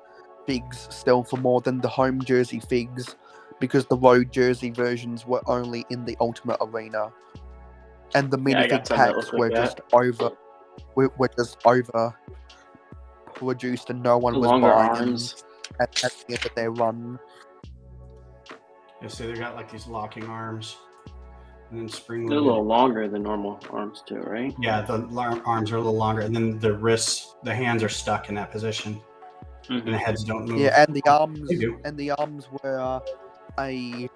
figs sell for more than the home jersey figs, because the road jersey versions were only in the Ultimate Arena, and the Yeah, I got minifig some that packs look like were just over produced, and no one The was longer buying them arms. at the end of their run. Yeah, so they got like these locking arms, and then spring. They're a little longer than normal arms too, right? Yeah, the arms are a little longer, and then the wrists, the hands are stuck in that position, and the heads don't move. Yeah, and the arms They do. were a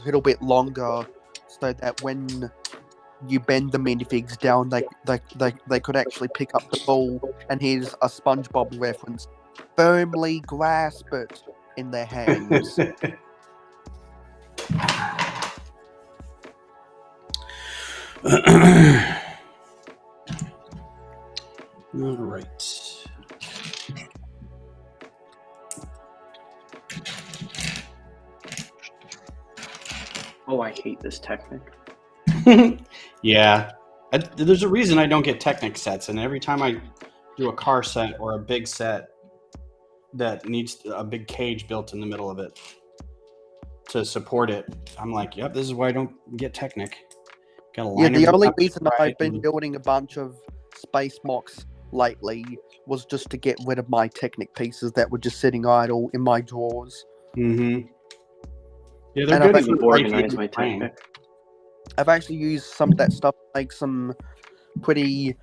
little bit longer, so that when you bend the minifigs down, they could actually pick up the ball. And here's a SpongeBob reference: firmly grasp it in their hands. All right. Oh, I hate this Technic. Yeah, there's a reason I don't get Technic sets, and every time I do a car set or a big set that needs a big cage built in the middle of it to support it, I'm like, yep, this is why I don't get Technic. Got to Yeah, line the only everything up reason right I've been and- building a bunch of space mocks lately was just to get rid of my Technic pieces that were just sitting idle in my drawers. Mm-hmm. Yeah, they're And good I've for actually, organize my playing. Technic. I've actually used some of that stuff to make some pretty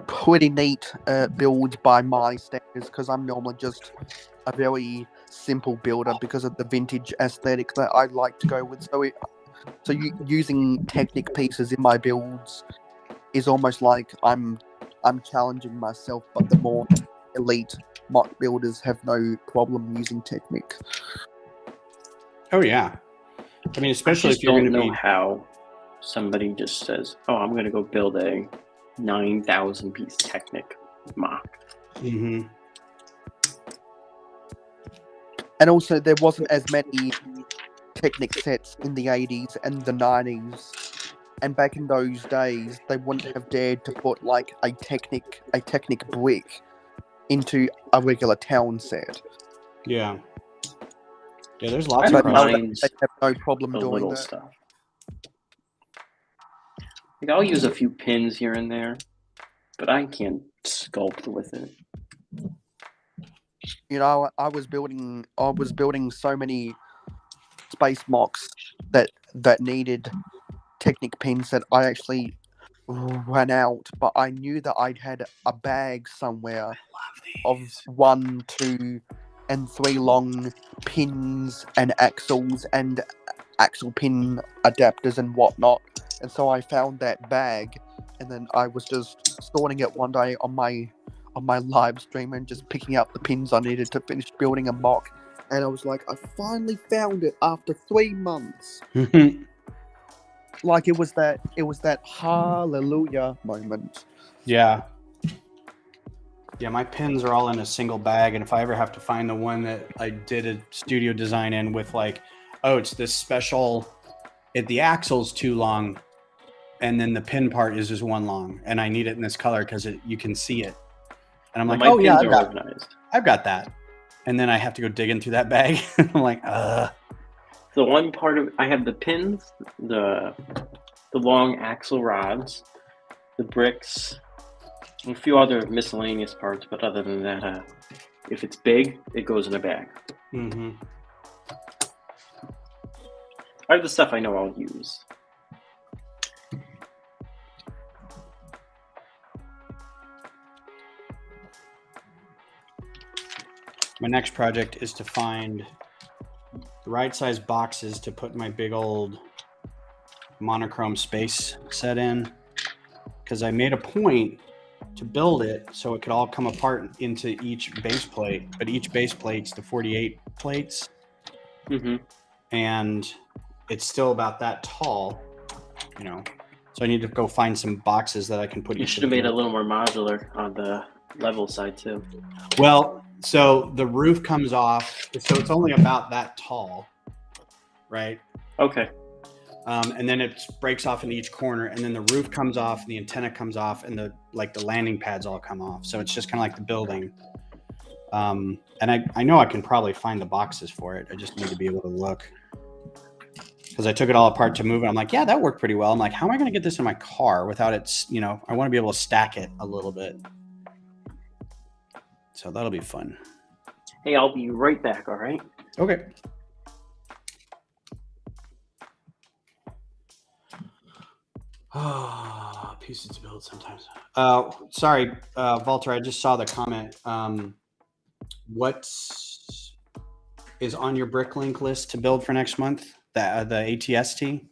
pretty neat builds by my standards, because I'm normally just a very simple builder because of the vintage aesthetic that I like to go with. So using Technic pieces in my builds is almost like I'm challenging myself, but the more elite mock builders have no problem using Technic. Oh yeah, I mean, I especially just if you're going don't to know be. how somebody just says, "Oh, I'm going to go build a 9,000 piece Technic mock." Mm-hmm. And also, there wasn't as many Technic sets in the 80s and the 90s. And back in those days, they wouldn't have dared to put like a Technic brick into a regular town set. Yeah. Yeah, there's I lots of don't But now cross. mind they have no problem the doing little that. stuff. Like, I'll use a few pins here and there, but I can't sculpt with it. You know, I was building so many space mocks that needed Technic pins that I actually ran out, but I knew that I'd had a bag somewhere of 1, 2, and 3 long pins and axles and axle pin adapters and whatnot. And so I found that bag, and then I was just sorting it one day on my live stream and just picking up the pins I needed to finish building a mock. And I was like, I finally found it after 3 months. Like it was that hallelujah moment. Yeah. Yeah, my pins are all in a single bag, and if I ever have to find the one that I did a studio design in with, like, oh, it's this special, the axle's too long, and then the pin part is just one long, and I need it in this color because you can see it. And I'm Well, like, my oh yeah, pins are organized. I've got that. And then I have to go digging through that bag. I'm like, The one part of I have the pins, the long axle rods, the bricks, and a few other miscellaneous parts. But other than that, if it's big, it goes in a bag. Mm-hmm. I have the stuff I know I'll use. My next project is to find the right size boxes to put my big old monochrome space set in, because I made a point to build it so it could all come apart into each base plate, but each base plate's the 48 plates. Mm-hmm. And it's still about that tall, so I need to go find some boxes that I can put. You should have made it a little more modular on the level side too. Well, so the roof comes off, so it's only about that tall, right? Okay. And then it breaks off in each corner, and then the roof comes off, the antenna comes off, and the landing pads all come off. So it's just kind of like the building. And I know I can probably find the boxes for it. I just need to be able to look, because I took it all apart to move it. I'm like, yeah, that worked pretty well. I'm like, how am I going to get this in my car without it? I want to be able to stack it a little bit. So that'll be fun. Hey, I'll be right back. All right. Okay. Oh, pieces to build sometimes. Sorry, Walter, I just saw the comment. What is on your Bricklink list to build for next month? The ATST?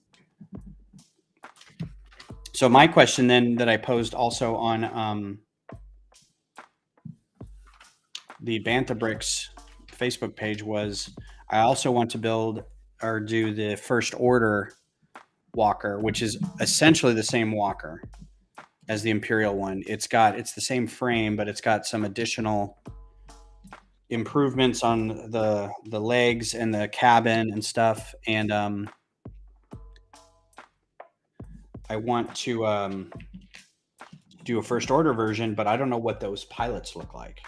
So my question then that I posed also on the Bantha Bricks Facebook page was, I also want to build or do the first order walker, which is essentially the same walker as the Imperial one. It's the same frame, but it's got some additional improvements on the legs and the cabin and stuff. And I want to do a first order version, but I don't know what those pilots look like.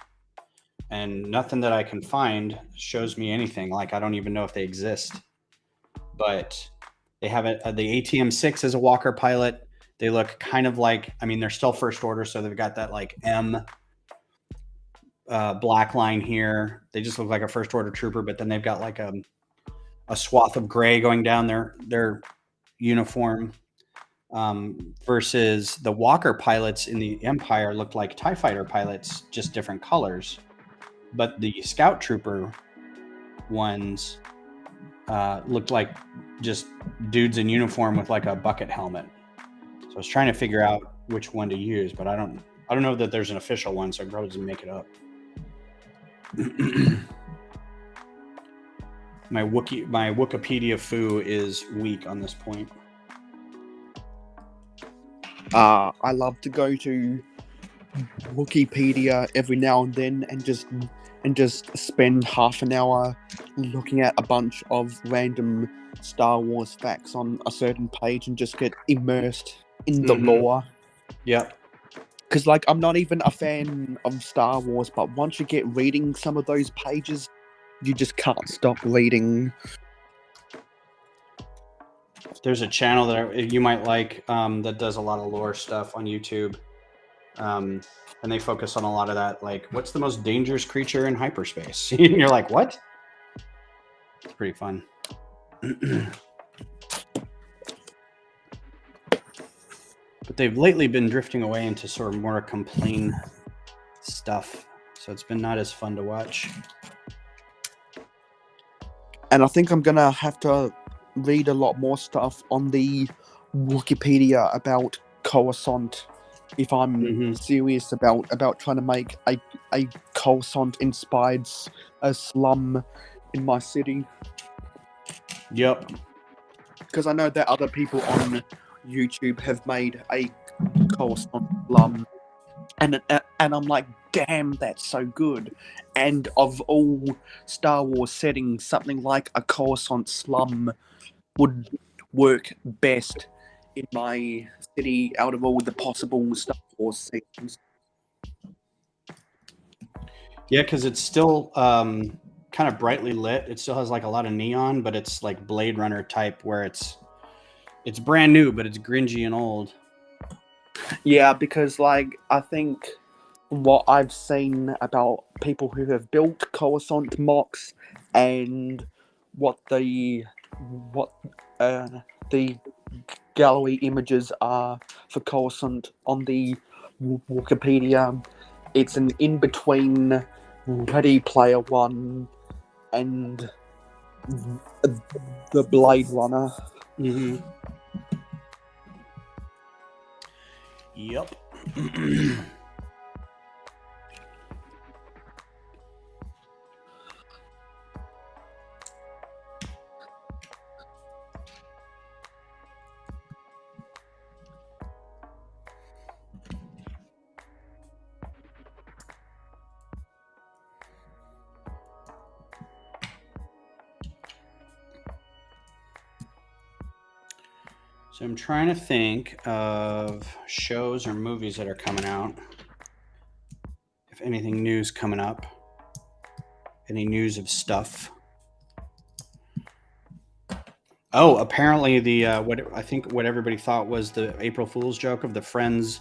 And nothing that I can find shows me anything. Like, I don't even know if they exist. But they have the ATM-6 as a walker pilot. They look kind of like, I mean, they're still first order, so they've got that like M black line here. They just look like a first order trooper, but then they've got like a swath of gray going down their uniform. Versus the Walker pilots in the Empire looked like TIE fighter pilots, just different colors. But the Scout Trooper ones looked like just dudes in uniform with like a bucket helmet. So I was trying to figure out which one to use, but I don't know that there's an official one, so I probably just make it up. My Wikipedia foo is weak on this point. I love to go to Wikipedia every now and then and just spend half an hour looking at a bunch of random Star Wars facts on a certain page and just get immersed in the lore. Yep. Because, like, I'm not even a fan of Star Wars, but once you get reading some of those pages, you just can't stop reading. There's a channel that you might like that does a lot of lore stuff on YouTube. And they focus on a lot of that, like, what's the most dangerous creature in hyperspace? And you're like, what? It's pretty fun. But they've lately been drifting away into sort of more complain stuff. So it's been not as fun to watch. And I think I'm going to have to read a lot more stuff on the Wikipedia about Coruscant if I'm serious about trying to make a Coruscant-inspired slum in my city. Yep. Because I know that other people on YouTube have made a Coruscant slum, and I'm like, damn, that's so good. And of all Star Wars settings, something like a Coruscant slum would work best in my city out of all the possible Star Wars settings. Yeah, because it's still kind of brightly lit. It still has like a lot of neon, but it's like Blade Runner type where it's brand new, but it's grungy and old. Yeah, because like I think what I've seen about people who have built Coruscant mocks and what the gallery images are for Coruscant on the Wikipedia, it's an in-between Ready Player One and the Blade Runner. Mm-hmm. Yep. So I'm trying to think of shows or movies that are coming out. If anything new's coming up. Any news of stuff. Oh, apparently the what everybody thought was the April Fool's joke of the Friends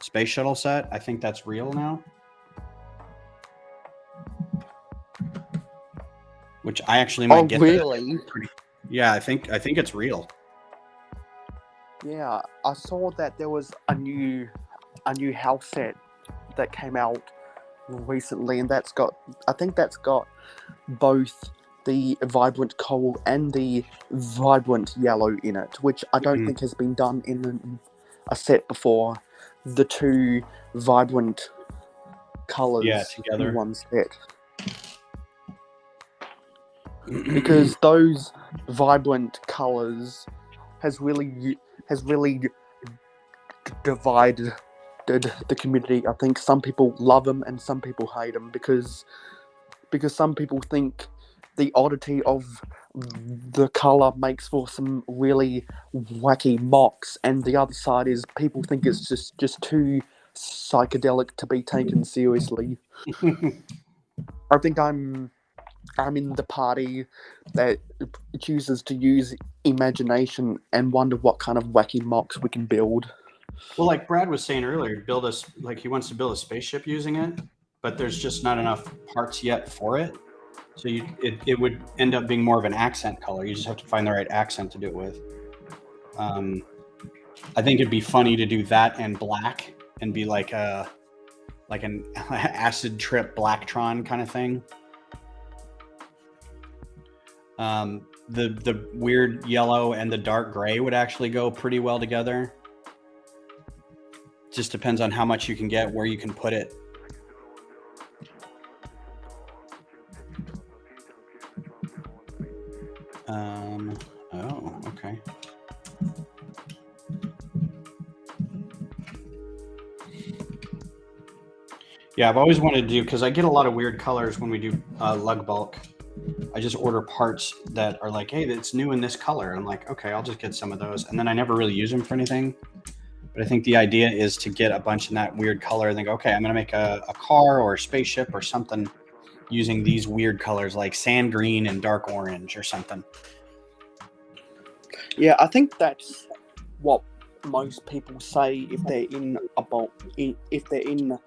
space shuttle set. I think that's real now. Which I actually might get. Really? Yeah, I think it's real. Yeah, I saw that there was a new house set that came out recently, and I think that's got both the vibrant coal and the vibrant yellow in it, which I don't think has been done in a set before. The two vibrant colors together in one set. Because those vibrant colors has really divided the community. I think some people love them and some people hate them because some people think the oddity of the color makes for some really wacky mocks, and the other side is people think it's just too psychedelic to be taken seriously. I think I'm in the party that chooses to use imagination and wonder what kind of wacky mocks we can build. Well, like Brad was saying earlier, he wants to build a spaceship using it, but there's just not enough parts yet for it. So it would end up being more of an accent color. You just have to find the right accent to do it with. I think it'd be funny to do that and black and be like an acid trip Blacktron kind of thing. The weird yellow and the dark gray would actually go pretty well together. Just depends on how much you can get, where you can put it. Oh, okay. Yeah, I've always wanted to do, because I get a lot of weird colors when we do lug bulk. I just order parts that are like, hey, it's new in this color. I'm like, okay, I'll just get some of those. And then I never really use them for anything. But I think the idea is to get a bunch in that weird color and think, okay, I'm going to make a car or a spaceship or something using these weird colors like sand green and dark orange or something. Yeah, I think that's what most people say if they're in a bulk, if they're in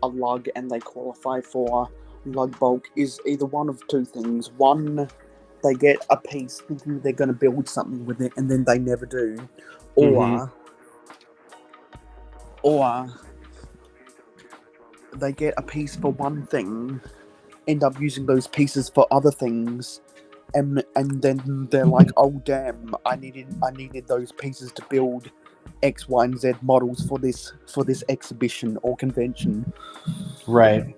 a lug and they qualify for lug bulk, is either one of two things. One, they get a piece thinking they're going to build something with it and then they never do. Or they get a piece for one thing, end up using those pieces for other things, and then they're like, oh damn, I needed those pieces to build X, Y, and Z models for this exhibition or convention. Right.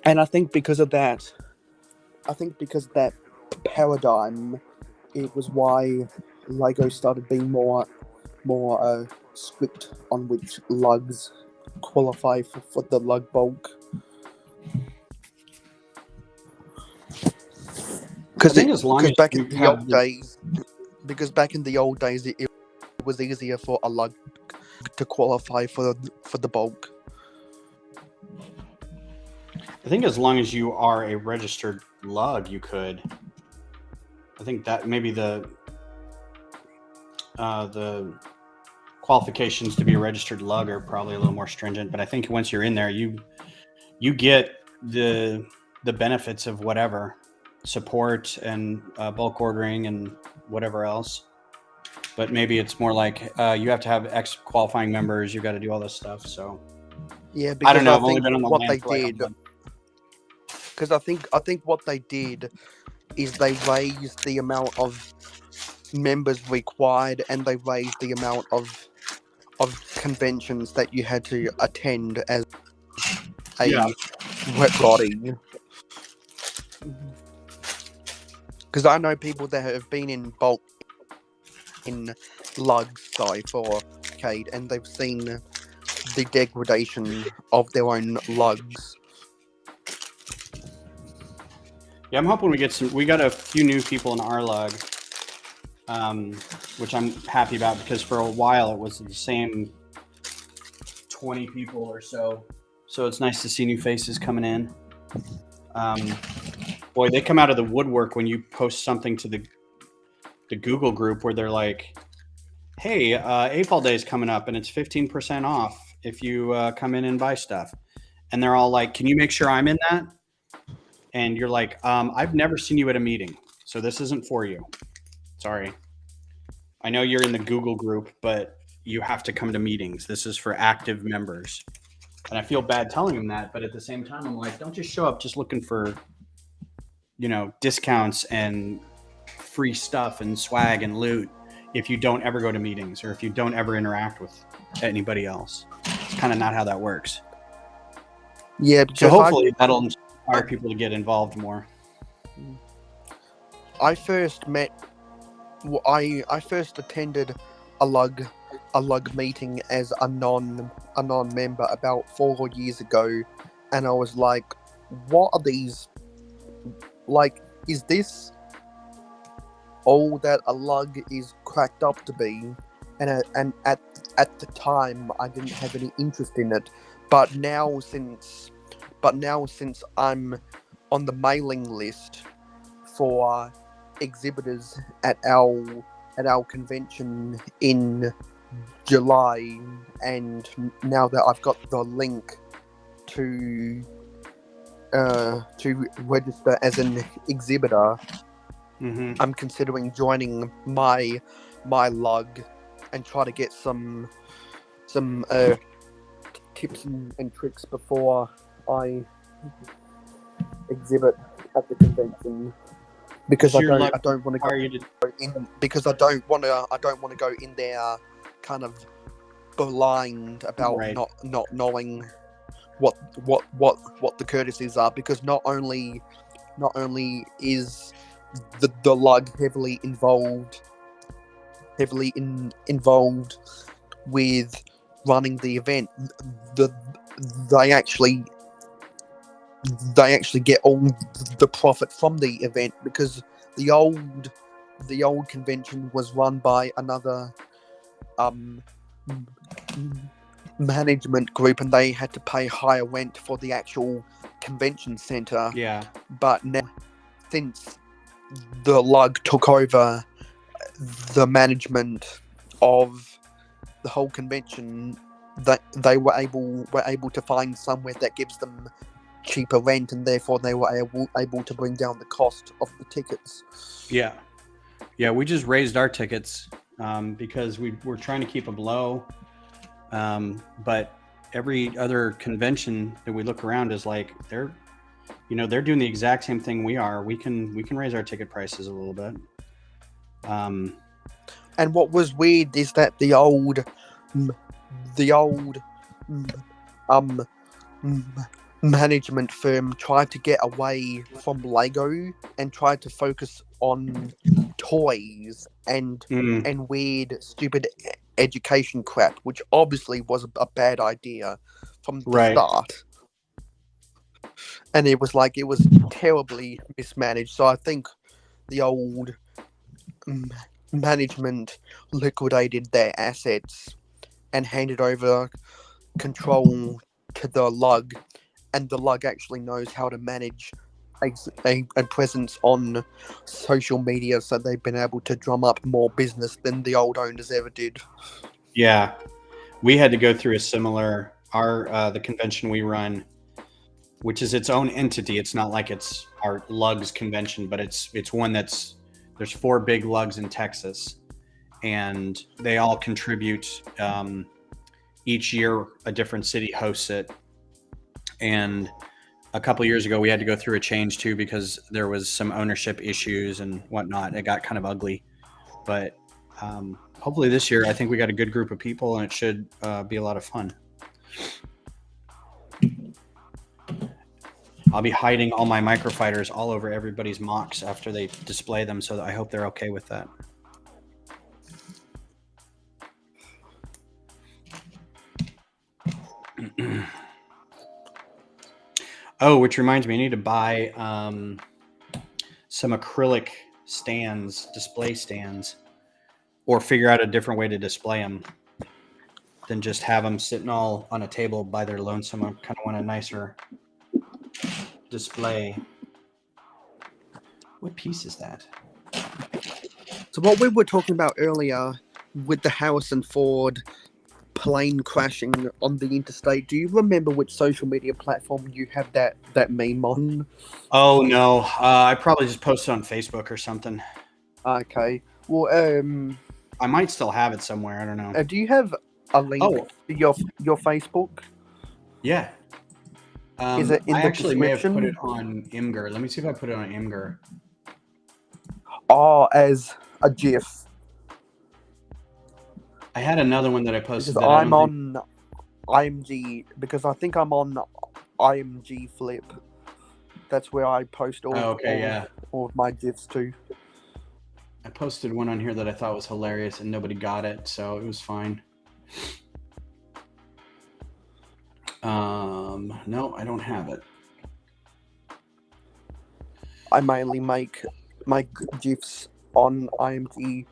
And I think because of that paradigm, it was why Lego started being more strict on which lugs qualify for the lug bulk. Because back in the old days, it was easier for a lug to qualify for the bulk. I think as long as you are a registered lug, you could. I think that maybe the qualifications to be a registered lug are probably a little more stringent, but I think once you're in there, you get the benefits of whatever support and bulk ordering and whatever else. But maybe it's more like you have to have X qualifying members. You got to do all this stuff. So yeah, because I don't know. I've only been on the what they did. Because I think what they did is they raised the amount of members required, and they raised the amount of conventions that you had to attend as a wet body. Because I know people that have been in bulk in lugs for Cade, and they've seen the degradation of their own lugs. Yeah, I'm hoping we got a few new people in our lug, which I'm happy about, because for a while it was the same 20 people or so. So it's nice to see new faces coming in. Boy, they come out of the woodwork when you post something to the Google group where they're like, hey, AFOL Day is coming up and it's 15% off if you come in and buy stuff. And they're all like, can you make sure I'm in that? And you're like, I've never seen you at a meeting, so this isn't for you. Sorry. I know you're in the Google group, but you have to come to meetings. This is for active members. And I feel bad telling them that, but at the same time, I'm like, don't just show up just looking for, discounts and free stuff and swag and loot if you don't ever go to meetings or if you don't ever interact with anybody else. It's kind of not how that works. Yeah, so hopefully that'll inspire people to get involved more. I first attended a lug meeting as a non-member about 4 years ago, and I was like, what are these, like, is this all that a lug is cracked up to be? And at the time I didn't have any interest in it, but now since I'm on the mailing list for exhibitors at our at our convention in July, and now that I've got the link to register as an exhibitor, I'm considering joining my lug and try to get some tips and tricks before I exhibit at the convention, because I don't want to go in, because I don't want to go in there kind of blind about not knowing what the courtesies are, because not only is the lug heavily involved with running the event, they actually get all the profit from the event, because the old convention was run by another management group, and they had to pay higher rent for the actual convention center. Yeah. But now, since the lug took over the management of the whole convention, that they were able to find somewhere that gives them cheaper rent, and therefore they were able to bring down the cost of the tickets. Yeah, we just raised our tickets because we're trying to keep them low. But every other convention that we look around is like they're doing the exact same thing we are. We can raise our ticket prices a little bit. And what was weird is that the old management firm tried to get away from Lego and tried to focus on toys and weird, stupid education crap, which obviously was a bad idea from the start. And it was terribly mismanaged. So I think the old management liquidated their assets and handed over control to the lug, and the lug actually knows how to manage a presence on social media, so they've been able to drum up more business than the old owners ever did. Yeah, we had to go through a similar the convention we run, which is its own entity. It's not like it's our lugs convention, but it's one there's 4 big lugs in Texas, and they all contribute. Each year a different city hosts it, and a couple years ago we had to go through a change too, because there was some ownership issues and whatnot. It got kind of ugly, but hopefully this year I think we got a good group of people, and it should be a lot of fun. I'll be hiding all my microfighters all over everybody's mocks after they display them, so that I hope they're okay with that. Oh, which reminds me, I need to buy some acrylic stands, display stands, or figure out a different way to display them than just have them sitting all on a table by their lonesome. I kind of want a nicer display. What piece is that? So what we were talking about earlier with the Harrison Ford plane crashing on the interstate, do you remember which social media platform you have that meme on? Oh no, I probably just posted on Facebook or something. Okay, well, I might still have it somewhere. I don't know. Do you have a link to your Facebook? Yeah. Is it in I the actually may have description? put it on Imgur. Let me see if I put it on Imgur. Oh, as a GIF. I had another one that I posted. Because I'm on IMG, because I think I'm on IMG Flip. That's where I post all of my GIFs too. I posted one on here that I thought was hilarious, and nobody got it, so it was fine. No, I don't have it. I mainly make my GIFs on IMG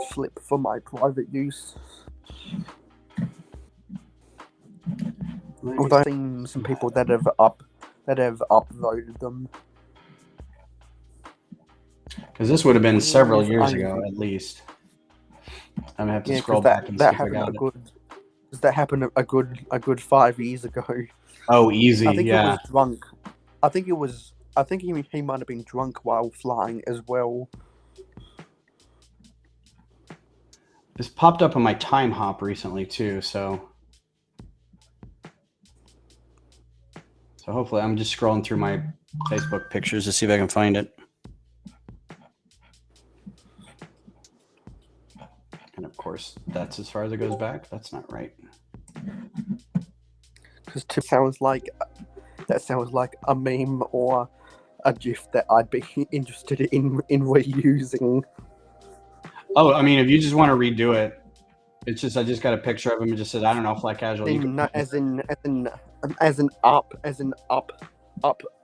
Flip for my private use. Although I've seen some people that have uploaded them. Because this would have been several years ago, at least. I'm gonna have to Yeah, scroll because back and see that if I happened got a it. good. Because that happened a good 5 years ago. Oh, easy. I think it Yeah. was drunk. I think it was. I think he might have been drunk while flying as well. This popped up on my time hop recently too, so hopefully I'm just scrolling through my Facebook pictures to see if I can find it. And of course, that's as far as it goes back. That's not right. Because sounds like a meme or a GIF that I'd be interested in reusing. Oh, I mean, if you just want to redo it, it's just I just got a picture of him and just said, I don't know, fly casual. You can As in up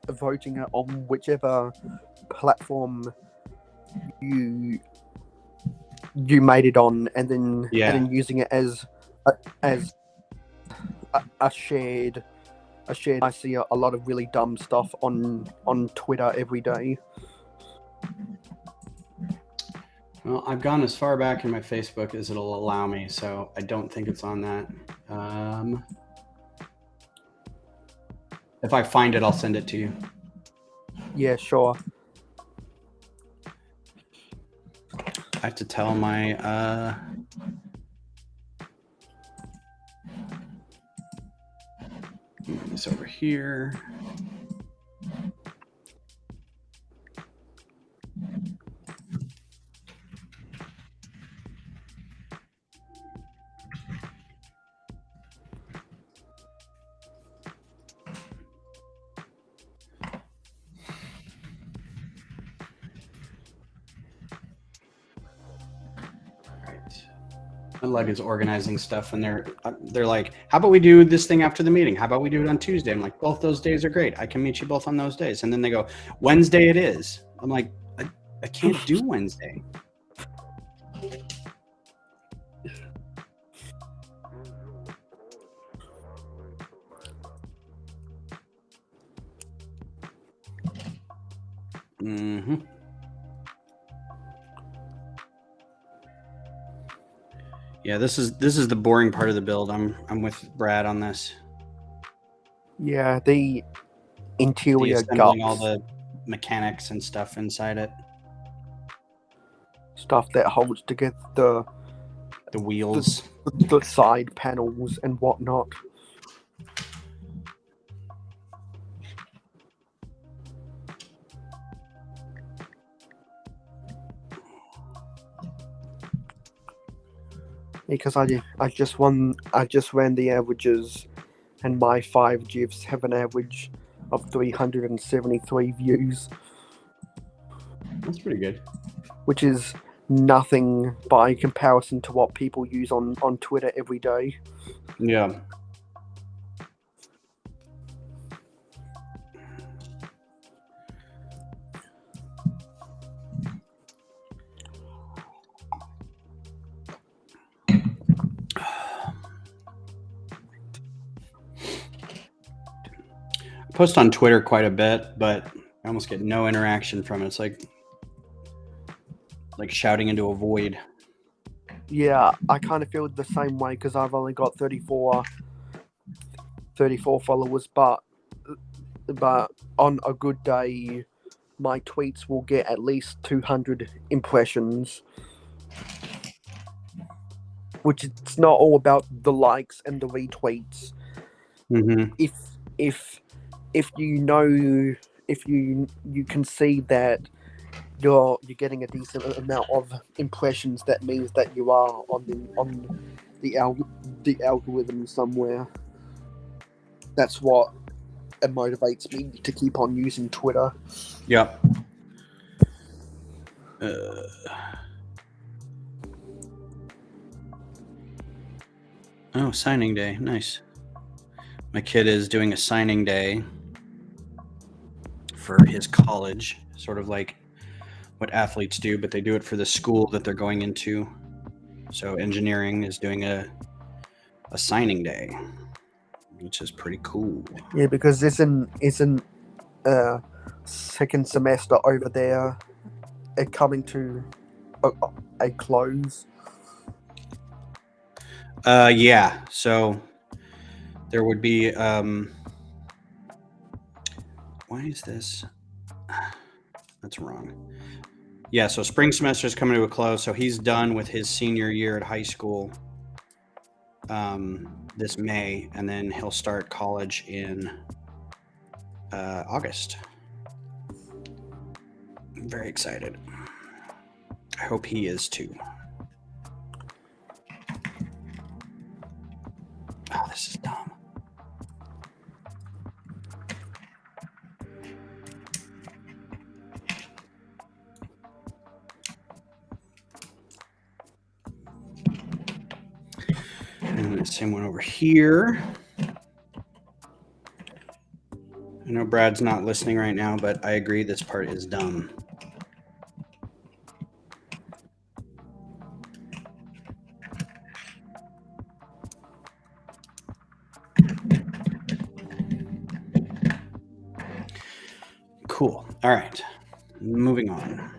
voting it on whichever platform you made it on, and then using it as a shared. I see a lot of really dumb stuff on Twitter every day. Well, I've gone as far back in my Facebook as it'll allow me, so I don't think it's on that. If I find it, I'll send it to you. Yeah, sure. I have to tell my this over here. My leg is organizing stuff, and they're like, "How about we do this thing after the meeting? How about we do it on Tuesday?" I'm like, "Both those days are great. I can meet you both on those days." And then they go, "Wednesday it is." I'm like, "I can't do Wednesday." Mm-hmm. Yeah, this is the boring part of the build. I'm with Brad on this. Yeah, the interior Assembling all guts, the mechanics and stuff inside it. stuff that holds together The wheels. the side panels and whatnot. Because I just ran the averages, and my 5 GIFs have an average of 373 views, That's pretty good. which is nothing by comparison to what people use on Twitter every day. Yeah. I post on Twitter quite a bit, but I almost get no interaction from it. It's like shouting into a void. Yeah, I kind of feel the same way because I've only got 34 followers, but on a good day, my tweets will get at least 200 impressions. Which it's not all about the likes and the retweets. Mm-hmm. If you can see that you're getting a decent amount of impressions, that means that you are on the algorithm somewhere. That's what motivates me to keep on using Twitter. Yep. Oh, signing day. Nice. My kid is doing a signing day for his college, sort of like what athletes do, but they do it for the school that they're going into. So engineering is doing a signing day, which is pretty cool. Yeah, because isn't second semester over there coming to a close? Yeah. So there would be. Why is this? That's wrong. Yeah. So spring semester is coming to a close. So he's done with his senior year at high school this May, and then he'll start college in August. I'm very excited. I hope he is too. Oh, this is dumb. And the same one over here. I know Brad's not listening right now, but I agree this part is dumb. Cool. All right. Moving on.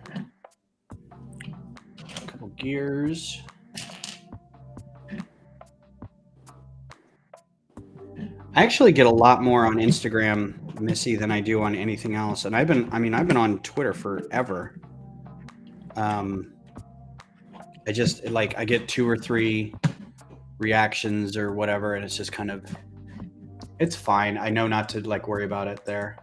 A couple gears. I actually get a lot more on Instagram, Missy, than I do on anything else. And I've been on Twitter forever. I just I get 2 or 3 reactions or whatever, and it's just kind of, it's fine. I know not to worry about it there.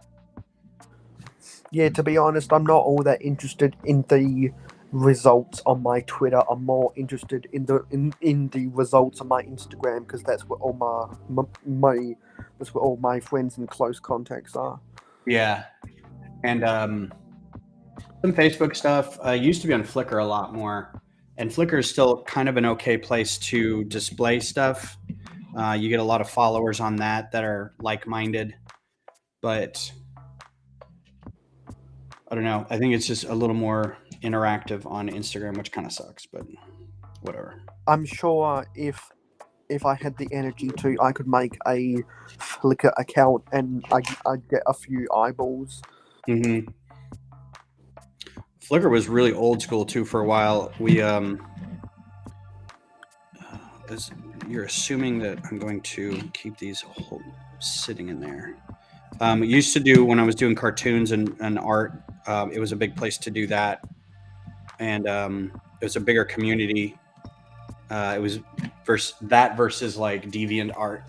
Yeah, to be honest, I'm not all that interested in the results on my Twitter. I'm more interested in the results on my Instagram, because that's where all that's where all my friends and close contacts are. Yeah, and some Facebook stuff. Used to be on Flickr a lot more, and Flickr is still kind of an okay place to display stuff. You get a lot of followers on that are like-minded, but I don't know. I think it's just a little more interactive on Instagram, which kind of sucks, but whatever. I'm sure if I had the energy to, I could make a Flickr account and I'd get a few eyeballs. Mm-hmm. Flickr was really old school too for a while. We you're assuming that I'm going to keep these sitting in there. Used to do, when I was doing cartoons and art, it was a big place to do that, and it was a bigger community. It was versus like Deviant Art,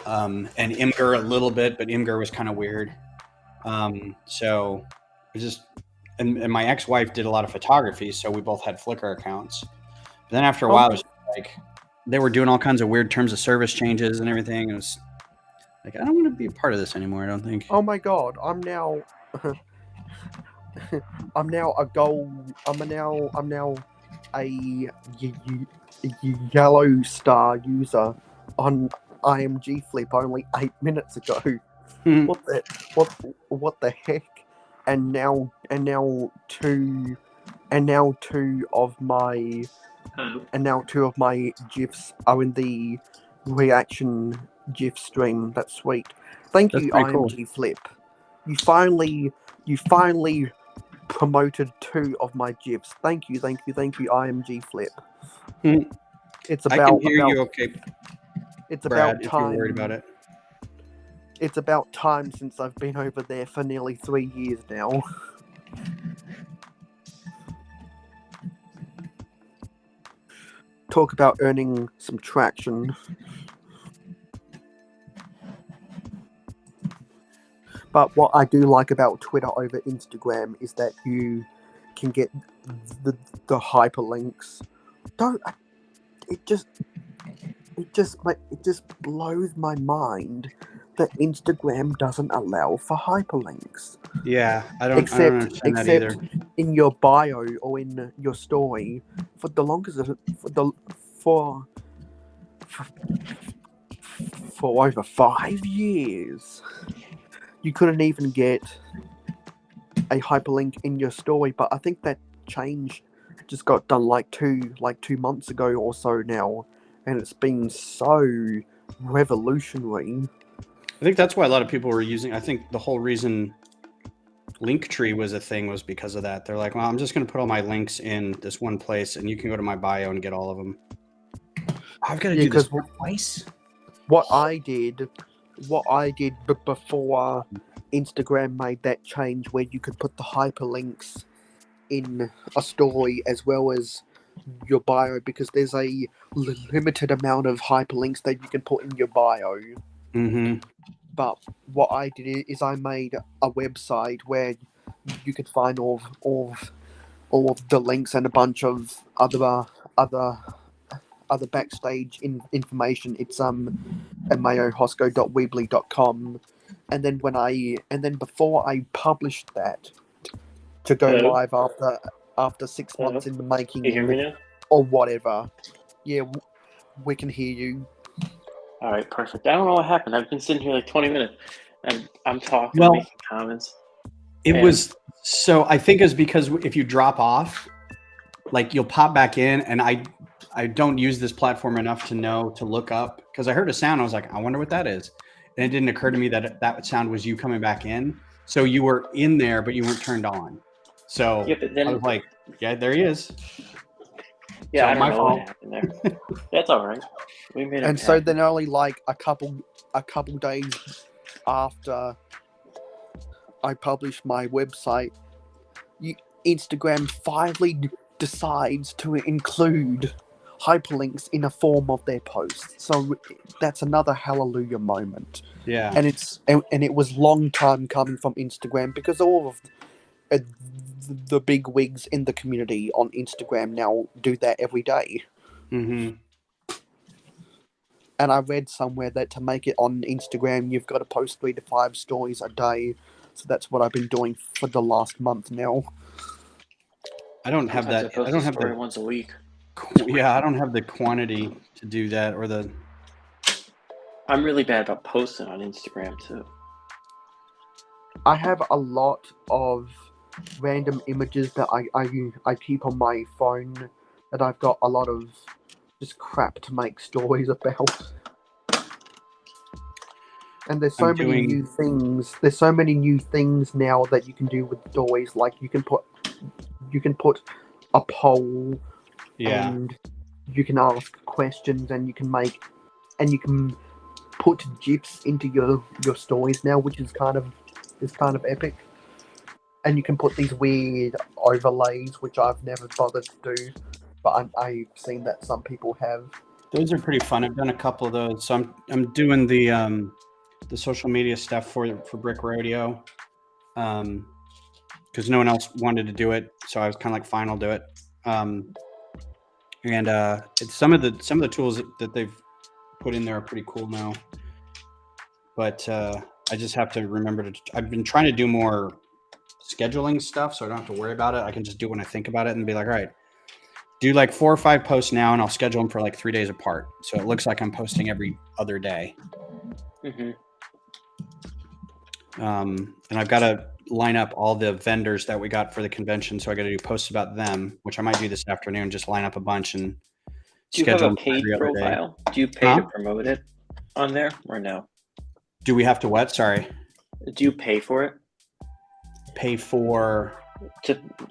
and Imgur a little bit, but Imgur was kind of weird. So it just, and my ex-wife did a lot of photography, so we both had Flickr accounts. But then after a while, it was like they were doing all kinds of weird terms of service changes and everything. It was like, I don't want to be a part of this anymore, I don't think. Oh my god, I'm now a yellow star user on IMG Flip only 8 minutes ago. What the heck? And now two of my GIFs are in the reaction GIF stream. That's sweet. Thank you, IMG Flip. You finally promoted 2 of my GIFs. Thank you, IMG Flip. It's about, I can hear you okay. It's Brad, about if time. you're worried about it. It's about time since I've been over there for nearly 3 years now. Talk about earning some traction. But what I do like about Twitter over Instagram is that you can get the hyperlinks. It just blows my mind that Instagram doesn't allow for hyperlinks. Yeah, I don't understand that either. In your bio or in your story, for the longest for over 5 years, you couldn't even get a hyperlink in your story. But I think that change just got done like 2 months ago or so now, and it's been so revolutionary. I think that's why a lot of people were using. I think the whole reason Linktree was a thing was because of that. They're like, well, I'm just going to put all my links in this one place, and you can go to my bio and get all of them. I've got to Yeah, do this 'cause twice. what I did before Instagram made that change where you could put the hyperlinks in a story as well as your bio, because there's a limited amount of hyperlinks that you can put in your bio. Mm-hmm. But what I did is I made a website where you could find all of the links and a bunch of other backstage information. It's mayohosco.weebly.com, and then before I published that to go Hello? live after 6 Hello? months in the You hear me making now? or whatever. Yeah, we can hear you. All right, perfect. I don't know what happened. I've been sitting here like 20 minutes. I'm talking, Well, I'm making comments. it And- was so. I think it's because if you drop off, like you'll pop back in, and I don't use this platform enough to know to look up because I heard a sound. I was like, I wonder what that is, and it didn't occur to me that that sound was you coming back in. So you were in there, but you weren't turned on. So Yeah, but then- I was like, yeah, there he is. Yeah, So I don't my know fault. what happened there. That's all right. We made it And so happen. then only like a couple days after I published my website, Instagram finally decides to include hyperlinks in a form of their posts. So that's another hallelujah moment. Yeah. And it was long time coming from Instagram, because all of the big wigs in the community on Instagram now do that every day. Mm-hmm. And I read somewhere that to make it on Instagram, you've got to post 3 to 5 stories a day. So that's what I've been doing for the last month now. I don't have Sometimes that. I post I don't a have story the. once a week. Yeah, I don't have the quantity to do that or the. I'm really bad about posting on Instagram too. I have a lot of random images that I keep on my phone that I've got a lot of just crap to make stories about. And there's so many new things. There's so many new things now that you can do with stories. Like you can put a poll, Yeah. and you can ask questions, and you can put GIFs into your stories now, which is kind of epic. And you can put these weird overlays, which I've never bothered to do, but I've seen that some people have. Those are pretty fun. I've done a couple of those. So I'm doing the social media stuff for Brick Rodeo, because no one else wanted to do it, so I was kind of like, fine, I'll do it. And it's some of the tools that they've put in there are pretty cool now. But I just have to remember I've been trying to do more scheduling stuff, so I don't have to worry about it. I can just do it when I think about it and be like, all right, do like 4 or 5 posts now, and I'll schedule them for like 3 days apart, so it looks like I'm posting every other day. Mm-hmm. And I've got to line up all the vendors that we got for the convention, so I got to do posts about them, which I might do this afternoon. Just line up a bunch and Do you have schedule a them paid every other day. profile? Do you pay to promote it on there or no? Do we have to what? Sorry. Do you pay for it? Pay for?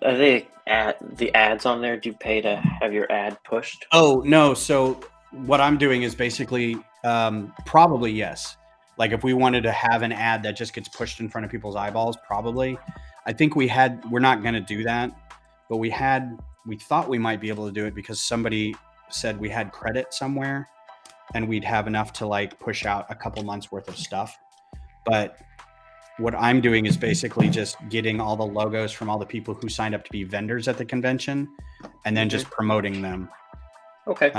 Are they the ads on there? Do you pay to have your ad pushed? Oh no. So what I'm doing is basically probably yes. Like if we wanted to have an ad that just gets pushed in front of people's eyeballs, probably. I think we're not going to do that, but we thought we might be able to do it because somebody said we had credit somewhere and we'd have enough to like push out a couple months worth of stuff. But what I'm doing is basically just getting all the logos from all the people who signed up to be vendors at the convention and then just promoting them. Okay.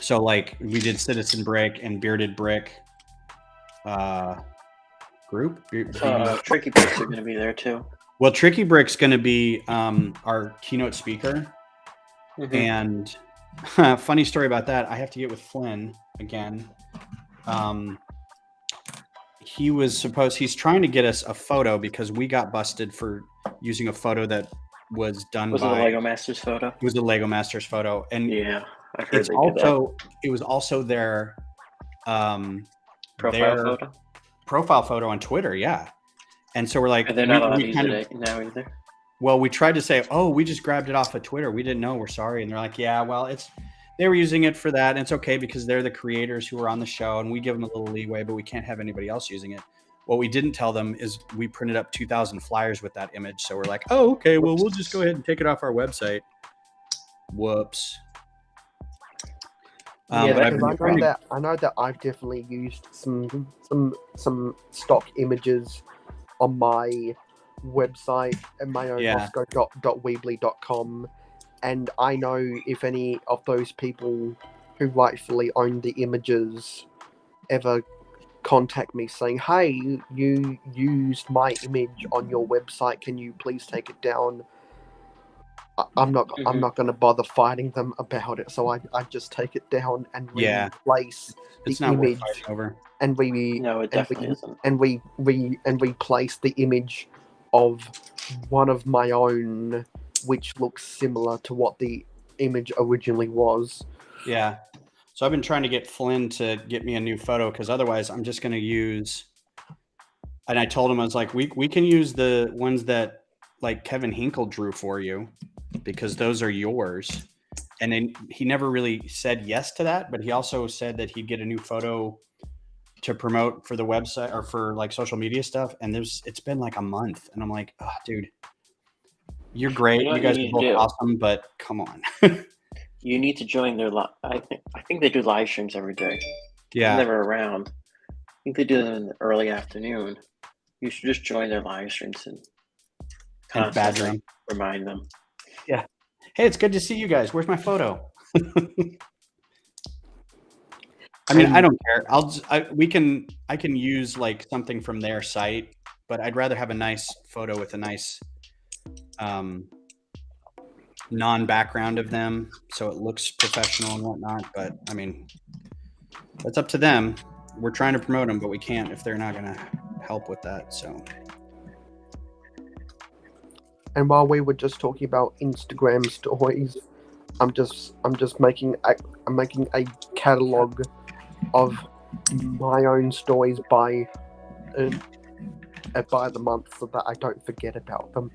So like we did Citizen Brick and Bearded Brick group. Tricky Bricks are going to be there too. Well, Tricky Brick's going to be our keynote speaker. Mm-hmm. And funny story about that, I have to get with Flynn again. He's trying to get us a photo because we got busted for using a photo that was done Was it a Lego Masters photo? It was a Lego Masters photo. And yeah, I've heard it was also their profile photo on Twitter. Yeah. And so we're like, and they're not allowed to use it now either. Well, we tried to say, oh, we just grabbed it off of Twitter. We didn't know. We're sorry. And they're like, yeah, well, they were using it for that. And it's okay because they're the creators who are on the show and we give them a little leeway, but we can't have anybody else using it. What we didn't tell them is we printed up 2,000 flyers with that image. So we're like, oh, okay, well, we'll just go ahead and take it off our website. Whoops. Yeah, But I know that I've definitely used some stock images on my website and my own osco.weebly.com, and I know if any of those people who rightfully own the images ever contact me saying, hey, you used my image on your website, can you please take it down? I'm not going to bother fighting them about it, so I just take it down and replace the image over. and No, it definitely isn't. and replace the image of one of my own which looks similar to what the image originally was. Yeah. So I've been trying to get Flynn to get me a new photo because otherwise I'm just going to use, and I told him, I was like, we can use the ones that like Kevin Hinkle drew for you because those are yours. And then he never really said yes to that, but he also said that he'd get a new photo to promote for the website or for like social media stuff. And it's been like a month and I'm like, oh, dude, you're great. You guys are both awesome, but come on. You need to join their I think they do live streams every day. Yeah. I'm never around. I think they do them in the early afternoon. You should just join their live streams and constantly remind them. Yeah. Hey, it's good to see you guys. Where's my photo? I mean, I don't care. I can use like something from their site, but I'd rather have a nice photo with a nice non-background of them so it looks professional and whatnot. But I mean, that's up to them. We're trying to promote them, but we can't if they're not going to help with that. So. And while we were just talking about Instagram stories, I'm just making a catalog of my own stories by the month so that I don't forget about them.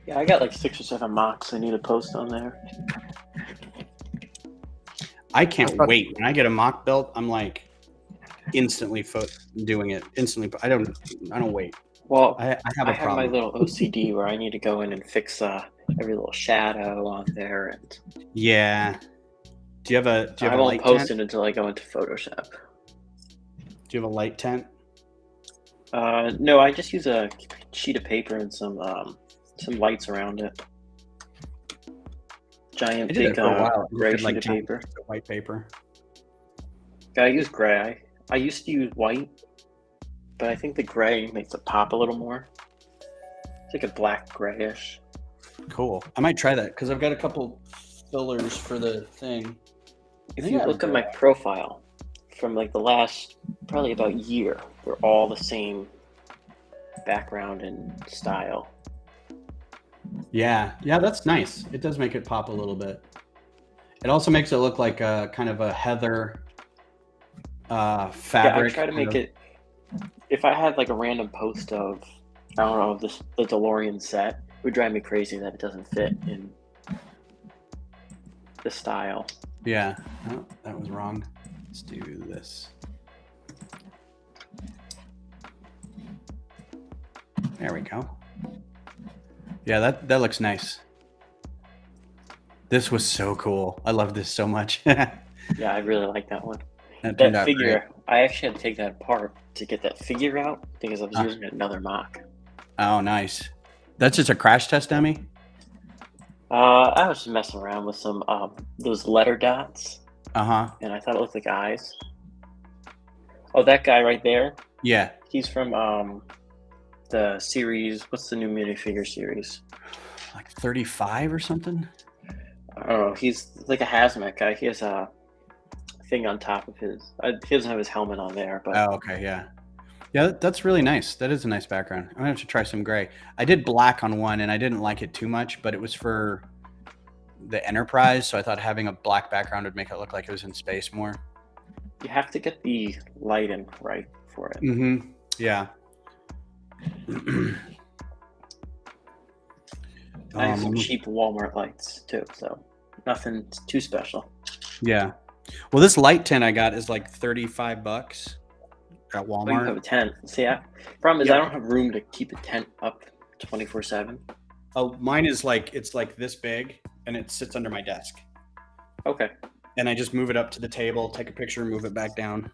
Yeah, I got like 6 or 7 mocks I need to post on there. I can't wait. When I get a mock built, I'm like instantly doing it. Instantly. I don't wait. Well, I have a problem. I have my little OCD where I need to go in and fix every little shadow on there. And yeah. Do you have a I won't light post tent? it until I go into Photoshop. Do you have a light tent? No, I just use a sheet of paper and some lights around it. Giant big gray sheet of paper. White paper. Yeah, I use gray. I used to use white, but I think the gray makes it pop a little more. It's like a black grayish. Cool. I might try that because I've got a couple fillers for the thing. If you look at my profile from like the last probably about year, we're all the same background and style. Yeah, that's nice. It does make it pop a little bit. It also makes it look like a kind of a heather fabric. Yeah, I try to make it. If I had like a random post of, I don't know, the DeLorean set, it would drive me crazy that it doesn't fit in the style. Yeah, oh, that was wrong. Let's do this. There we go. Yeah, that looks nice. This was so cool. I love this so much. Yeah, I really like that one. That figure, great. I actually had to take that apart to get that figure out because I was using another mock. Oh, nice. That's just a crash test dummy? I was just messing around with some those letter dots. Uh-huh. And I thought it looked like eyes. Oh, that guy right there? Yeah. He's from the series, what's the new minifigure series? Like 35 or something? I don't know. He's like a hazmat guy. He has a thing on top of his. He doesn't have his helmet on there, but. Oh, okay, yeah. Yeah, that's really nice. That is a nice background. I'm gonna have to try some gray. I did black on one, and I didn't like it too much, but it was for the Enterprise, so I thought having a black background would make it look like it was in space more. You have to get the lighting right for it. Mm-hmm. Yeah. I have some cheap Walmart lights too, so nothing too special. Yeah. Well, this light tent I got is like $35 at Oh, you have Walmart. a tent. See, problem is Yep. I don't have room to keep a tent up 24/7. Oh, mine is like, it's like this big and it sits under my desk. Okay. And I just move it up to the table, take a picture, move it back down.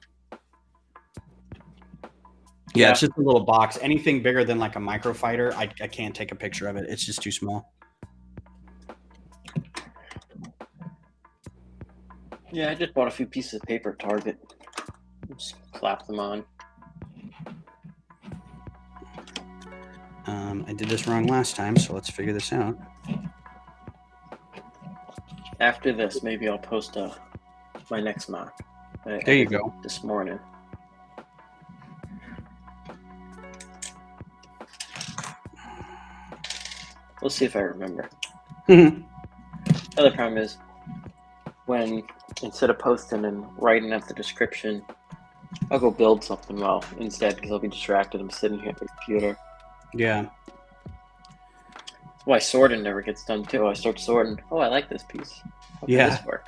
Yeah, it's just a little box. Anything bigger than like a microfighter, I can't take a picture of it. It's just too small. Yeah, I just bought a few pieces of paper at Target. Just clap them on. I did this wrong last time, so let's figure this out. After this, maybe I'll post my next mock. There you go. This morning. We'll see if I remember. The other problem is when instead of posting and writing out the description, I'll go build something well instead because I'll be distracted. I'm sitting here at the computer. Yeah. That's why sorting never gets done too. I start sorting. Oh, I like this piece. How can Yeah. this work?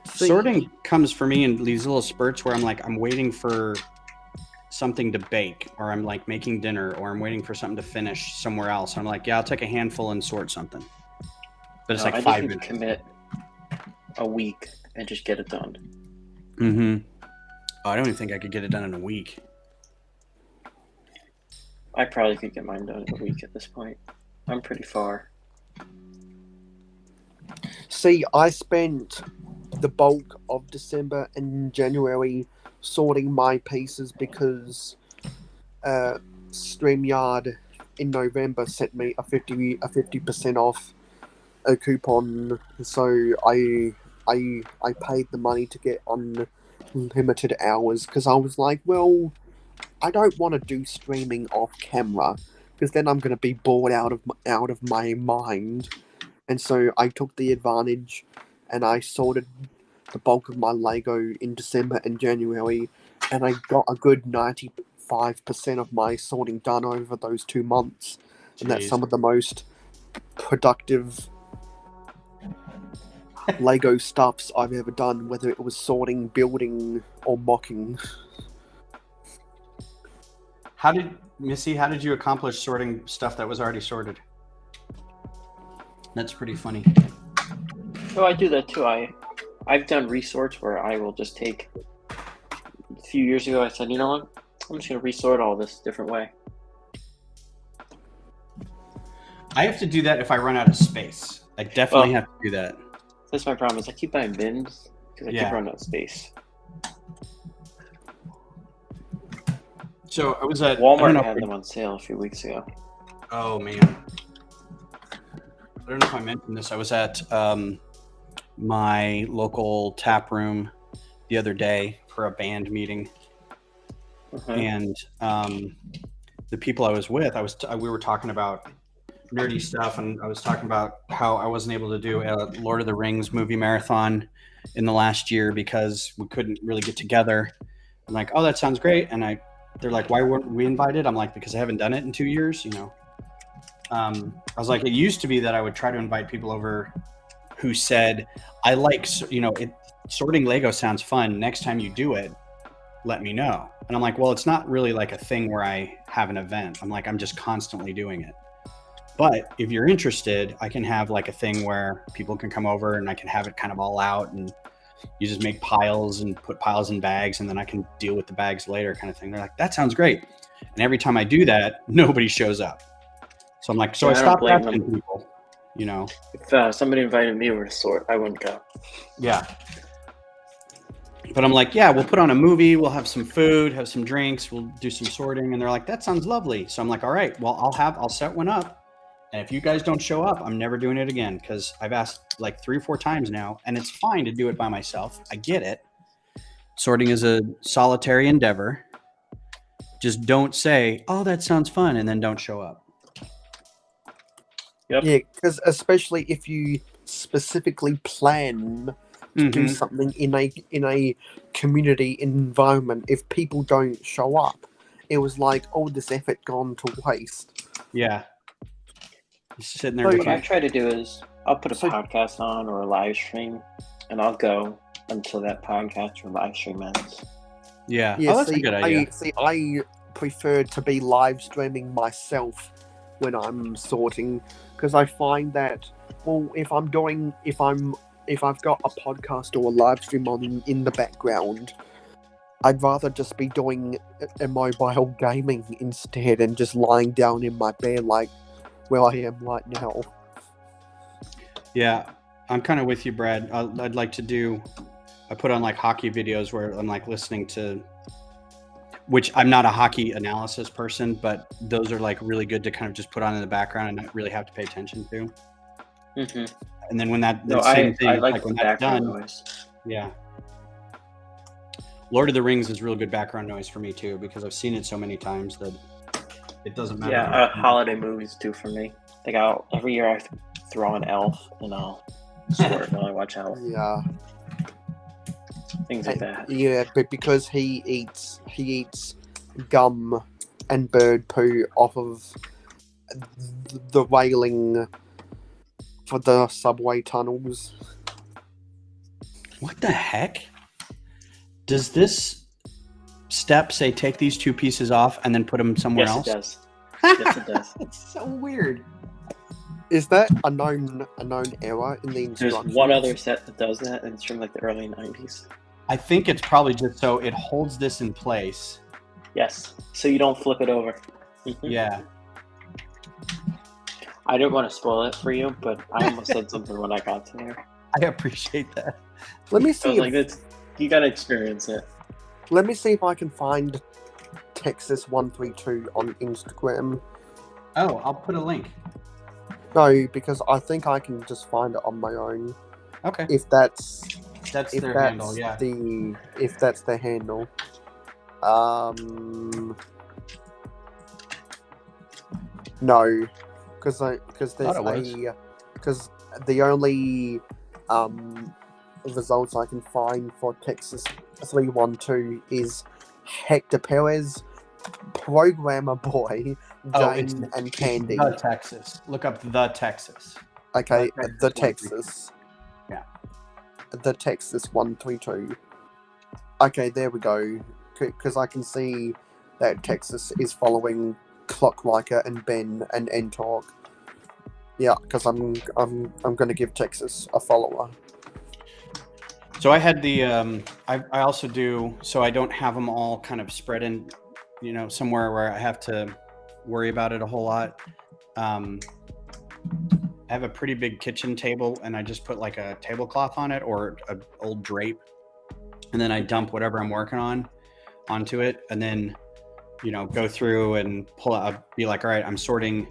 Sorting comes for me in these little spurts where I'm like, I'm waiting for something to bake, or I'm like making dinner, or I'm waiting for something to finish somewhere else. I'm like, yeah, I'll take a handful and sort something. But it's like I 5 just need minutes. to commit a week and just get it done. Mm-hmm. Oh, I don't even think I could get it done in a week. I probably could get mine done in a week at this point. I'm pretty far. See, I spent the bulk of December and January sorting my pieces because StreamYard in November sent me a 50% off a coupon, so I paid the money to get unlimited hours because I was like, well, I don't want to do streaming off camera because then I'm going to be bored out of my mind. And so I took the advantage and I sorted the bulk of my Lego in December and January, and I got a good 95% of my sorting done over those 2 months. And that's some of the most productive Lego stuffs I've ever done, whether it was sorting, building, or mocking. How did you accomplish sorting stuff that was already sorted? That's pretty funny. Oh, I do that too. I've done resorts where I will just take. A few years ago, I said, you know what? I'm just gonna resort all this a different way. I have to do that if I run out of space. I definitely have to do that. That's my problem. Is I keep buying bins because I keep running out of space. So I was at Walmart had them on sale a few weeks ago. Oh man, I don't know if I mentioned this. I was at my local tap room the other day for a band meeting, and the people I was with, we were talking about nerdy stuff, and I was talking about how I wasn't able to do a Lord of the Rings movie marathon in the last year because we couldn't really get together. I'm like, oh, that sounds great, and they're like, why weren't we invited? I'm like, because I haven't done it in 2 years, you know. I was like, it used to be that I would try to invite people over who said, I like, you know, sorting Lego sounds fun. Next time you do it, let me know. And I'm like, well, it's not really like a thing where I have an event. I'm like, I'm just constantly doing it. But if you're interested, I can have like a thing where people can come over and I can have it kind of all out, and you just make piles and put piles in bags, and then I can deal with the bags later kind of thing. They're like, that sounds great. And every time I do that, nobody shows up. So I'm like, so I stopped asking people, you know. If somebody invited me over to sort, I wouldn't go. Yeah. But I'm like, yeah, we'll put on a movie. We'll have some food, have some drinks. We'll do some sorting. And they're like, that sounds lovely. So I'm like, all right, well, I'll set one up. And if you guys don't show up, I'm never doing it again, because I've asked like 3 or 4 times now, and it's fine to do it by myself. I get it. Sorting is a solitary endeavor. Just don't say, oh, that sounds fun, and then don't show up. Yep. Yeah, because especially if you specifically plan to do something in a community environment, if people don't show up, it was like all this effort gone to waste. Yeah. Just sitting there. So- What I try to do is I'll put a So- podcast on or a live stream, and I'll go until that podcast or live stream ends. Yeah. Yeah, Oh, that's see, a good idea. I prefer to be live streaming myself when I'm sorting, because I find that, well, if I've got a podcast or a live stream on in the background, I'd rather just be doing a mobile gaming instead and just lying down in my bed like where I am right now. Yeah, I'm kind of with you, Brad. I'd like to do. I put on like hockey videos where I'm like listening to, which I'm not a hockey analysis person, but those are like really good to kind of just put on in the background and not really have to pay attention to. Mm-hmm. And then when that No, same thing, I like when the that's background done, noise. yeah. Lord of the Rings is real good background noise for me too, because I've seen it so many times that it doesn't matter. Yeah, holiday movies do for me. Like every year I throw on Elf and I'll snort while I watch Elf. Yeah, Things like that. yeah, but because he eats gum and bird poo off of the railing for the subway tunnels. What the heck? Does this step say take these two pieces off and then put them somewhere Yes, else? it does. Yes, it does. It's so weird. Is that a known error in the There's instructions? one other set that does that, and it's from like the early 90s. I think it's probably just so it holds this in place. Yes, so you don't flip it over. Mhm. Yeah. I didn't want to spoil it for you, but I almost said something when I got to there. I appreciate that. Let me I see. was like, you gotta experience it. Let me see if I can find Texas132 on Instagram. Oh, I'll put a link. No, because I think I can just find it on my own. Okay. If that's That's if their that's handle, yeah. if that's the handle. No, because there's Thought it was. because the only results I can find for Texas 312 is Hector Perez, Programmer Boy, Oh, it's Jane, and Candy. The Texas. Look up the Texas. Okay, The the Texas Texas. Yeah. The Texas 132. Okay, there we go. Because I can see that Texas is following Clockriker and Ben and Entalk. Yeah, because I'm going to give Texas a follower. So I had the I also do, so I don't have them all kind of spread in, somewhere where I have to worry about it a whole lot. I have a pretty big kitchen table, and I just put like a tablecloth on it or an old drape, and then I dump whatever I'm working on onto it, and then go through and pull out, be like, all right, I'm sorting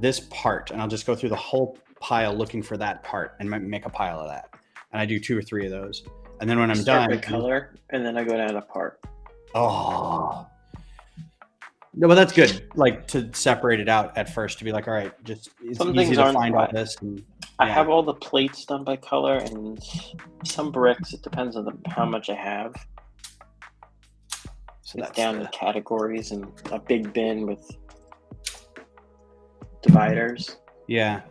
this part, and I'll just go through the whole pile looking for that part and make a pile of that. And I do 2 or 3 of those. And then when I'm Start done, with color, and then I go down to part. oh, no, but that's good. Like to separate it out at first, to be like, all right, just it's Some easy things to aren't find all right. this. And, I yeah. have all the plates done by color, and some bricks. It depends on how much I have. So It's that's down to categories and a big bin with dividers. yeah.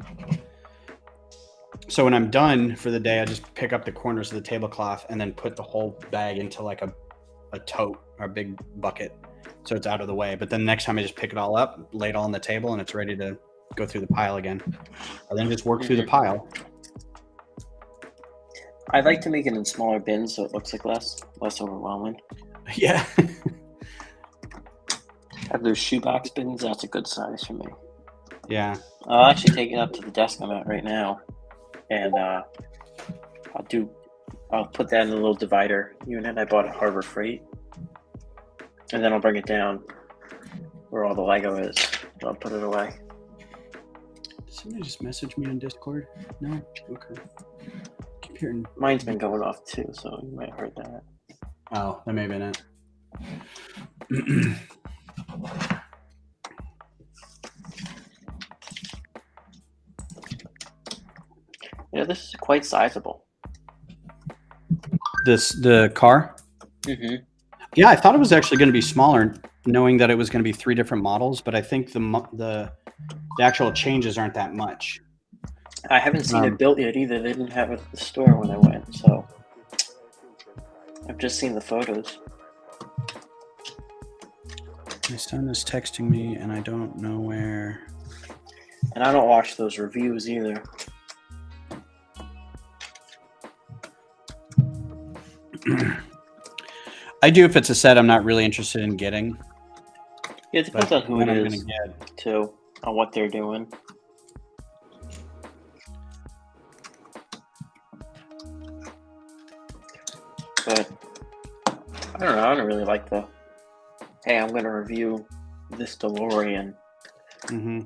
So when I'm done for the day, I just pick up the corners of the tablecloth and then put the whole bag into like a tote or a big bucket, so it's out of the way. But then next time I just pick it all up, lay it all on the table, and it's ready to go through the pile again. And then just work through the pile. I like to make it in smaller bins so it looks like less overwhelming. Yeah. Have those shoebox bins. That's a good size for me. Yeah. I'll actually take it up to the desk I'm at right now, and I'll put that in a little divider unit I bought at Harbor Freight, and then I'll bring it down where all the Lego is. I'll put it away. Did somebody just message me on Discord? No? Okay. Keep hearing. Mine's been going off too, so you might have heard that. Oh, that may have been it. Yeah, this is quite sizable. The car? Mm-hmm. Yeah, I thought it was actually going to be smaller. knowing that it was going to be 3 different models, but I think the actual changes aren't that much. I haven't seen it built yet either. They didn't have it at the store when I went, so I've just seen the photos. My son is texting me, and I don't know where. And I don't watch those reviews either. I do if it's a set I'm not really interested in getting. Yeah, it depends But on who when it I'm is, gonna get. too, on what they're doing. But I don't know. I don't really like the. Hey, I'm gonna review this DeLorean. Mm-hmm.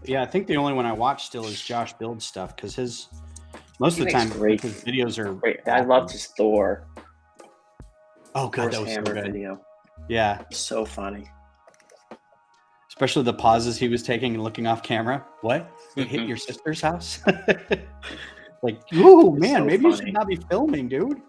Yeah, I think the only one I watch still is Josh build stuff because most of the time Great. his videos are Great. I loved his Thor. Oh god, Thor's that was so hammer good. video. Yeah, So funny. especially the pauses he was taking and looking off camera. What? It hit Mhm. your sister's house? Like, ooh, It's man, so maybe you funny. should not be filming, dude.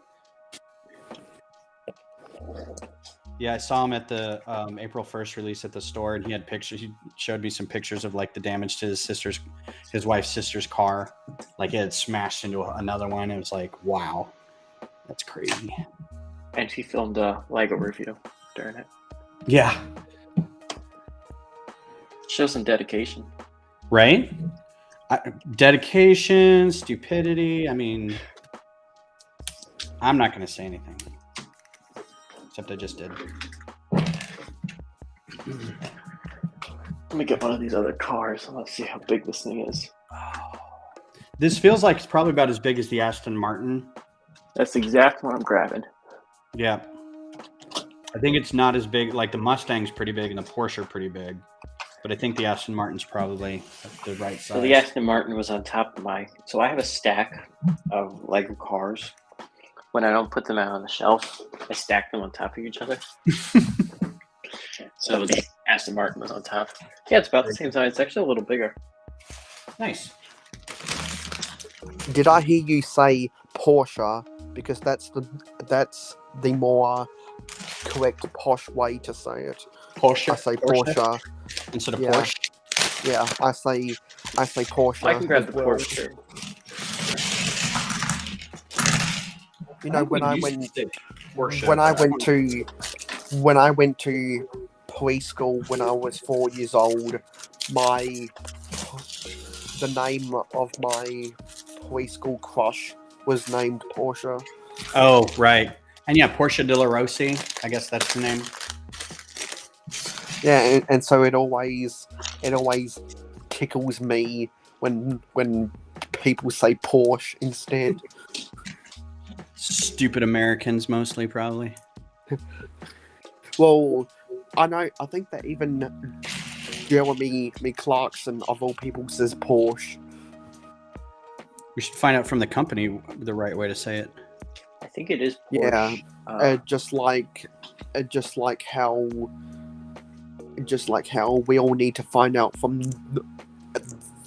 Yeah, I saw him at the April 1st release at the store, and he had pictures. He showed me some pictures of like the damage to his wife's sister's car. Like it had smashed into another one. It was like, wow, that's crazy. And he filmed a Lego review during it. Yeah. Show some dedication. Right? Dedication, stupidity. I mean, I'm not going to say anything. Except I just did. Let me get one of these other cars and let's see how big this thing is. This feels like it's probably about as big as the Aston Martin. That's the exact one I'm grabbing. Yeah. I think it's not as big. Like the Mustang's pretty big and the Porsche are pretty big. But I think the Aston Martin's probably the right size. So the Aston Martin was on top of so I have a stack of Lego cars. When I don't put them out on the shelf, I stack them on top of each other. So the Aston Martin was on top. Yeah, it's about the same size. It's actually a little bigger. Nice. Did I hear you say Porsche? Because that's the more correct posh way to say it. Porsche. I say Porsche. Instead of Yeah. Porsche. Yeah, I say Porsche. I can grab the as well. Porsche. You know, when I Porsche. went to preschool when I was 4 years old, the name of my preschool crush was named Porsche. Oh, right. And yeah, Porsche de la Rossi. I guess that's the name. Yeah, and so it always tickles me when people say Porsche instead. Stupid Americans, mostly, probably. Well, I think that even Jeremy Clarkson, of all people, says Porsche. We should find out from the company the right way to say it. I think it is Yeah, Porsche. just like how we all need to find out from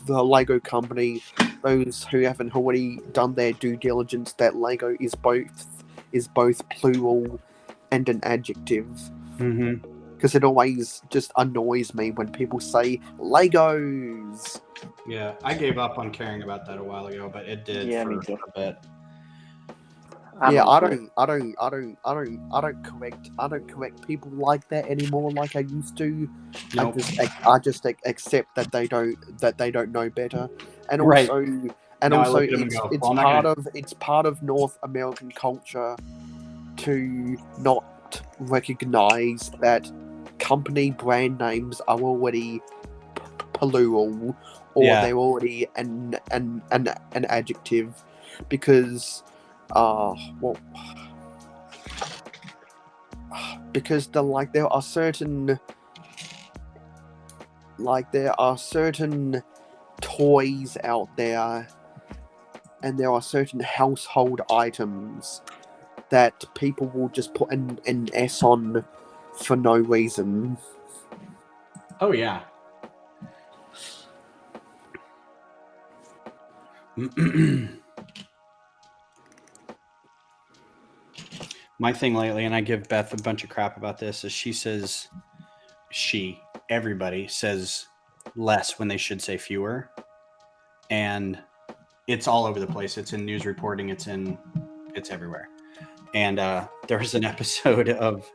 the Lego company, those who haven't already done their due diligence, that Lego is both plural and an adjective. Mm-hmm. Because it always just annoys me when people say Legos. Yeah, I gave up on caring about that a while ago, but it did Yeah, for me too. a bit. I'm Yeah, I over it. don't correct people like that anymore, like I used to. Nope. I just accept that they don't know better, and Right. also No, I look at them and go, it's well, I'm not it's part of North American culture to not recognize that company brand names are already plural, or Yeah. they're already an adjective, because because there are certain toys out there, and there are certain household items that people will just put an S on for no reason. Oh, yeah. My thing lately, and I give Beth a bunch of crap about this, is everybody says less when they should say fewer. And it's all over the place. It's in news reporting. It's everywhere. And there was an episode of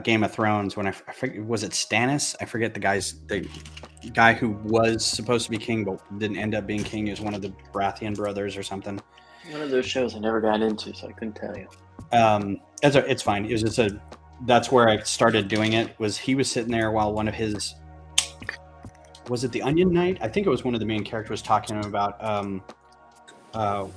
Game of Thrones when I forget, was it Stannis? I forget the guy who was supposed to be king but didn't end up being king. He was one of the Baratheon brothers or something. One of those shows I never got into, so I couldn't tell you. It's fine. It was just that's where I started doing it. He was sitting there while one of his, was it the Onion Knight? I think it was one of the main characters talking to him about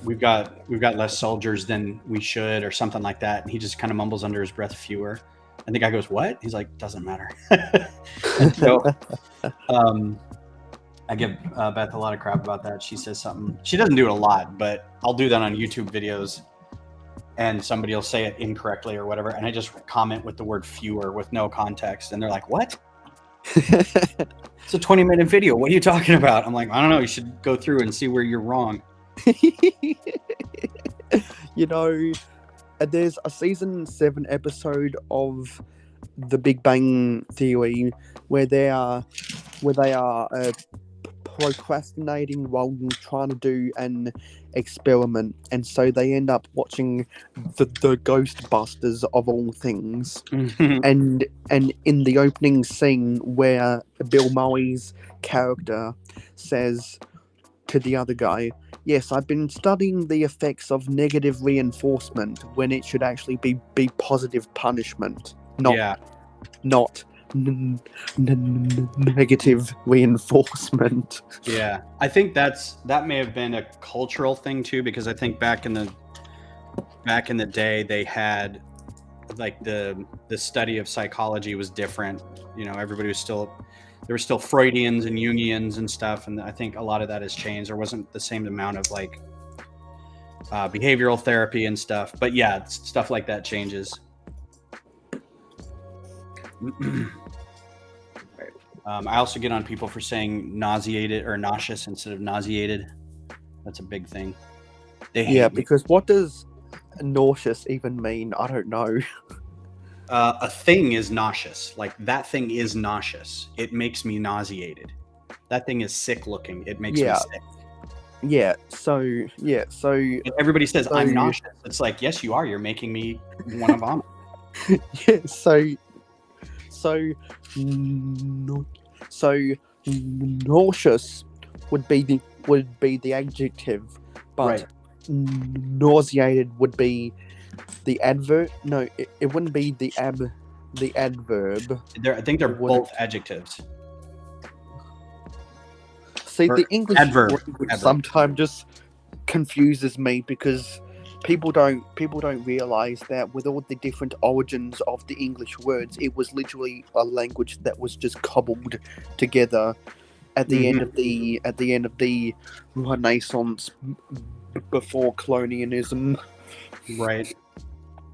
we've got less soldiers than we should or something like that, and he just kind of mumbles under his breath, fewer. And the guy goes, "What?" He's like, "Doesn't matter." And so I give Beth a lot of crap about that. She says something. She doesn't do it a lot, but I'll do that on YouTube videos, and somebody will say it incorrectly or whatever, and I just comment with the word "fewer" with no context, and they're like, "What?" It's a 20-minute video. What are you talking about? I'm like, I don't know. You should go through and see where you're wrong. You know, there's a season 7 episode of The Big Bang Theory where they are procrastinating while trying to do an experiment, and so they end up watching the Ghostbusters of all things. and in the opening scene where Bill Murray's character says to the other guy, "Yes, I've been studying the effects of negative reinforcement," when it should actually be positive punishment, not negative reinforcement. Yeah, I think that may have been a cultural thing too, because I think back in the day they had like the study of psychology was different. You know, everybody was there were still Freudians and Jungians and stuff, and I think a lot of that has changed. There wasn't the same amount of like behavioral therapy and stuff, but yeah, stuff like that changes. I also get on people for saying nauseated or nauseous instead of nauseated. That's a big thing. They hate me. Because what does nauseous even mean? I don't know. A thing is nauseous. Like that thing is nauseous. It makes me nauseated. That thing is sick looking. It makes me sick. So if everybody says I'm nauseous, it's like, yes, you are. You're making me want to vomit. Yeah. So nauseous would be the adjective, but right. Nauseated would be the adverb. No, it wouldn't be the adverb. I think they're both adjectives. See, the English adverb sometimes just confuses me because people don't realize that with all the different origins of the English words, it was literally a language that was just cobbled together at the end of the Renaissance, before colonialism. Right.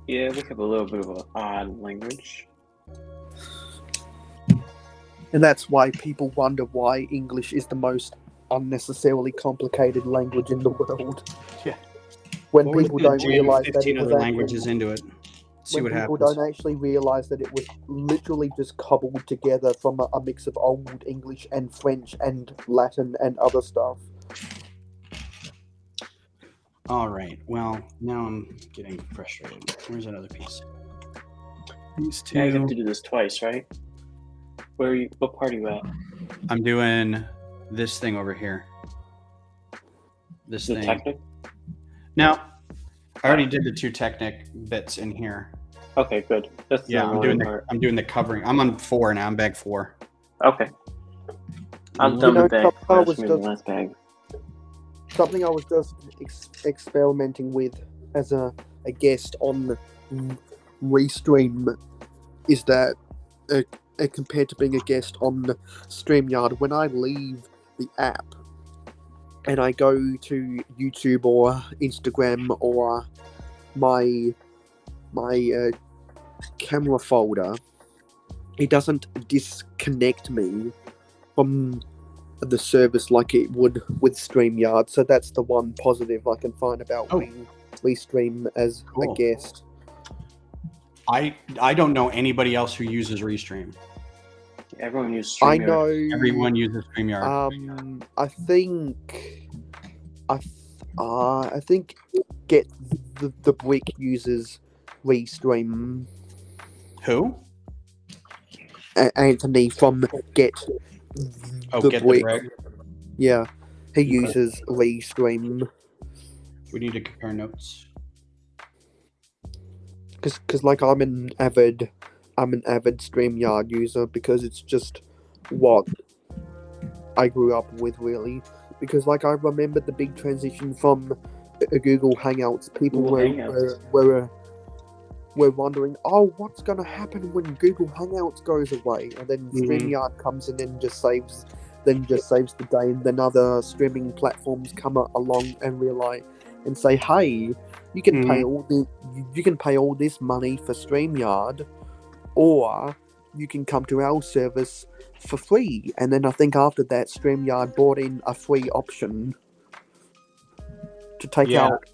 Yeah, we have a little bit of an odd language. And that's why people wonder why English is the most unnecessarily complicated language in the world. Yeah. When people don't realize that 15 it was other languages into it. See what happens. People don't actually realize that it was literally just cobbled together from a mix of Old English and French and Latin and other stuff. All right. Well, now I'm getting frustrated. Where's that other piece? These two. Yeah, you have to do this twice, right? What part are you at? I'm doing this thing over here. This The thing. Technic? Now, I already did the 2 Technic bits in here. Okay, good. That's the I'm doing the covering. I'm on 4 now. I'm bag 4. Okay. I'm done with bag. That's the last bag. Something I was just experimenting with as a guest on Restream is that compared to being a guest on StreamYard, when I leave the app and I go to YouTube or Instagram or my camera folder, it doesn't disconnect me from the service like it would with StreamYard. So that's the one positive I can find about Restream as Cool. a guest. I don't know anybody else who uses Restream. Everyone uses I StreamYard. know. Everyone uses StreamYard. I think Get the Brick uses Restream. Who? Anthony from Get Oh, the Get Brick. the Brick. Yeah, he uses Restream. We need to compare notes. Because like I'm an avid StreamYard user because it's just what I grew up with, really. Because like I remember the big transition from Google Hangouts. People were wondering, oh, what's going to happen when Google Hangouts goes away? And then StreamYard comes in and just saves the day. And then other streaming platforms come along and realize and say, hey, you can pay all this money for StreamYard, or you can come to our service for free. And then I think after that, StreamYard brought in a free option to take out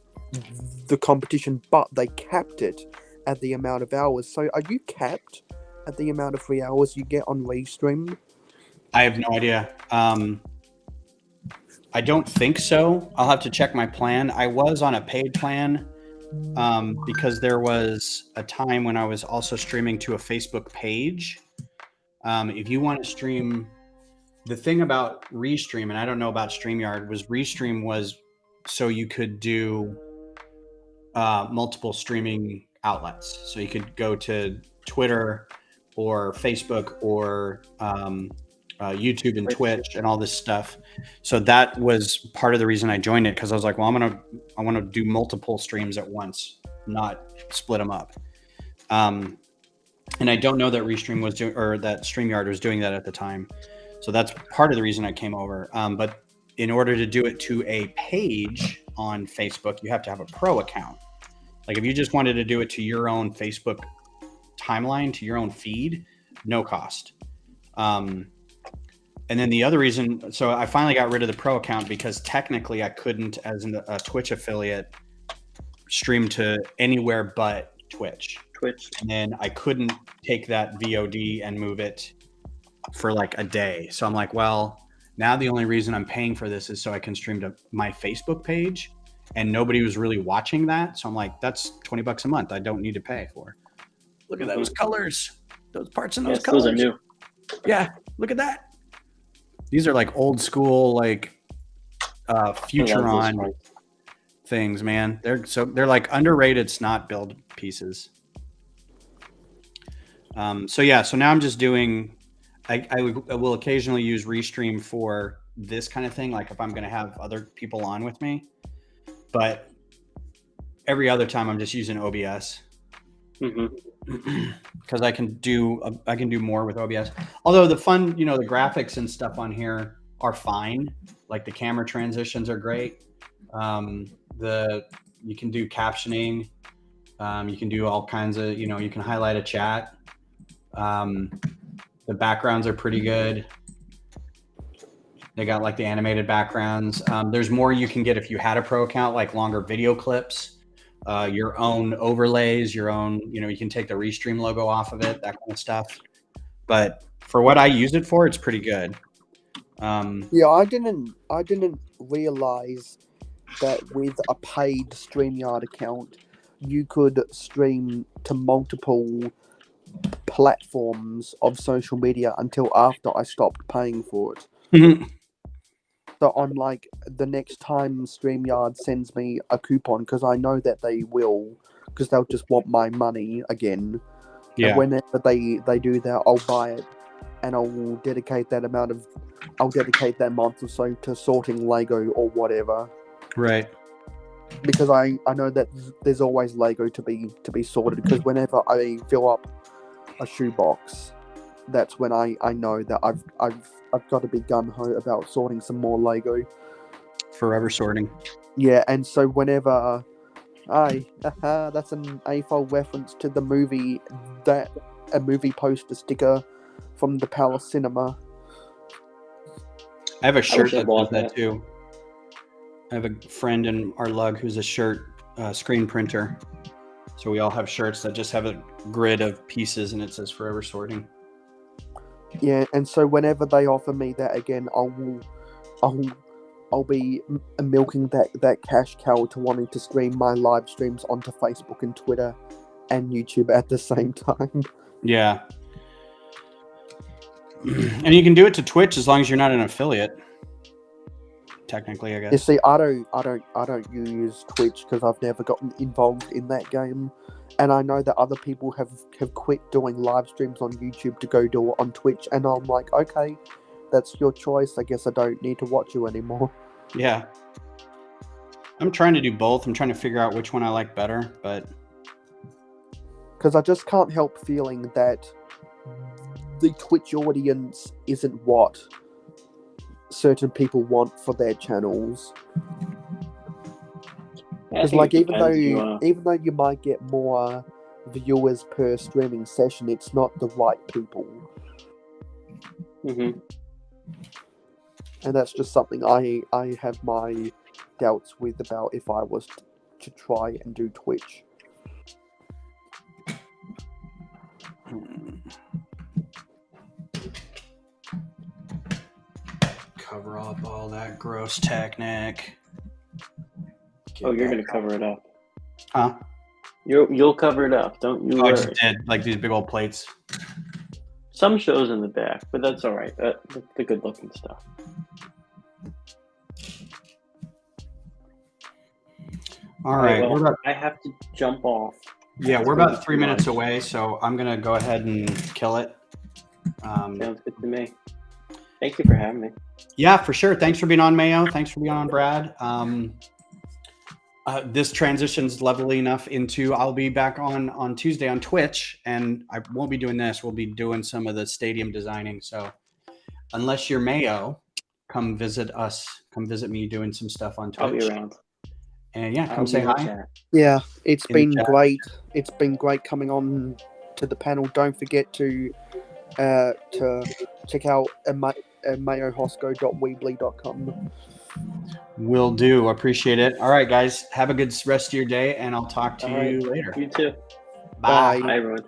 the competition, but they capped it at the amount of hours. So are you capped at the amount of free hours you get on Restream? I have no idea. I don't think so. I'll have to check my plan. I was on a paid plan because there was a time when I was also streaming to a Facebook page. If you want to stream, the thing about Restream, and I don't know about StreamYard, was Restream was so you could do multiple streaming outlets. So you could go to Twitter or Facebook or YouTube and Twitch and all this stuff. So that was part of the reason I joined it, because I was like, well, I want to do multiple streams at once, not split them up. And I don't know that Restream was doing, or that StreamYard was doing that at the time. So that's part of the reason I came over. But in order to do it to a page on Facebook, you have to have a pro account. Like if you just wanted to do it to your own Facebook timeline, to your own feed, no cost. And then the other reason, so I finally got rid of the pro account because technically I couldn't, as a Twitch affiliate, stream to anywhere but Twitch. And then I couldn't take that VOD and move it for like a day. So I'm like, well, now the only reason I'm paying for this is so I can stream to my Facebook page, and nobody was really watching that. So I'm like, that's $20 a month. I don't need to pay for. Look at those colors, those parts in those colors. Those are new. Yeah, look at that. These are like old school, like Futuron things, man. They're like underrated snot build pieces. So now I'm just doing. I will occasionally use Restream for this kind of thing, like if I'm going to have other people on with me. But every other time I'm just using OBS. Because I can do more with OBS. Although the fun, the graphics and stuff on here are fine. Like the camera transitions are great. You can do captioning. You can do all kinds of, you can highlight a chat. The backgrounds are pretty good. They got like the animated backgrounds. There's more you can get if you had a pro account, like longer video clips. Your own overlays, your own, you can take the Restream logo off of it, that kind of stuff. But for what I use it for, it's pretty good. Yeah, I didn't realize that with a paid StreamYard account, you could stream to multiple platforms of social media until after I stopped paying for it. Mm-hmm. So I'm like, the next time StreamYard sends me a coupon, because I know that they will, because they'll just want my money again. Yeah. And whenever they do that, I'll buy it, and I'll dedicate that month or so to sorting Lego or whatever. Right. Because I know that there's always Lego to be sorted. Because whenever I fill up a shoebox, that's when I know that I've got to be gung-ho about sorting some more Lego. Forever sorting. Yeah, and so whenever that's an AFOL reference to the movie, a movie poster sticker from the Palace Cinema. I have a shirt that does that too. I have a friend in our lug who's a shirt screen printer. So we all have shirts that just have a grid of pieces and it says forever sorting. Yeah, and so whenever they offer me that again, I'll be milking that cash cow to wanting to stream my live streams onto Facebook and Twitter and YouTube at the same time. Yeah. And you can do it to Twitch as long as you're not an affiliate. Technically, I guess. You see, I don't use Twitch because I've never gotten involved in that game, and I know that other people have quit doing live streams on YouTube to go do it on Twitch, and I'm like, okay, that's your choice. I guess I don't need to watch you anymore. Yeah. I'm trying to do both. I'm trying to figure out which one I like better, but because I just can't help feeling that the Twitch audience isn't what certain people want for their channels. Because like even though you might get more viewers per streaming session, it's not the right people. Mm-hmm. And that's just something I have my doubts with about if I was to try and do Twitch. cover up all that gross Technic. You're gonna cover it up. Huh? You'll cover it up. Don't you I worry. just did, like these big old plates. Some shows in the back, but that's all right. That's the good looking stuff. All right. Well, I have to jump off. Yeah, we're about 3 minutes away, so I'm gonna go ahead and kill it. Sounds good to me. Thank you for having me. Yeah, for sure. Thanks for being on, Mayo. Thanks for being on, Brad. This transitions levelly enough into I'll be back on Tuesday on Twitch, and I won't be doing this. We'll be doing some of the stadium designing. So unless you're Mayo, come visit us. Come visit me doing some stuff on Twitch. I'll be around. And yeah, come say hi. Yeah, it's In the been chat. great. It's been great coming on to the panel. Don't forget to check out mayohosco.weebly.com. Will do. Appreciate it. All right, guys. Have a good rest of your day, and I'll talk to All right. you later. You too. Bye. Bye. Bye, everyone.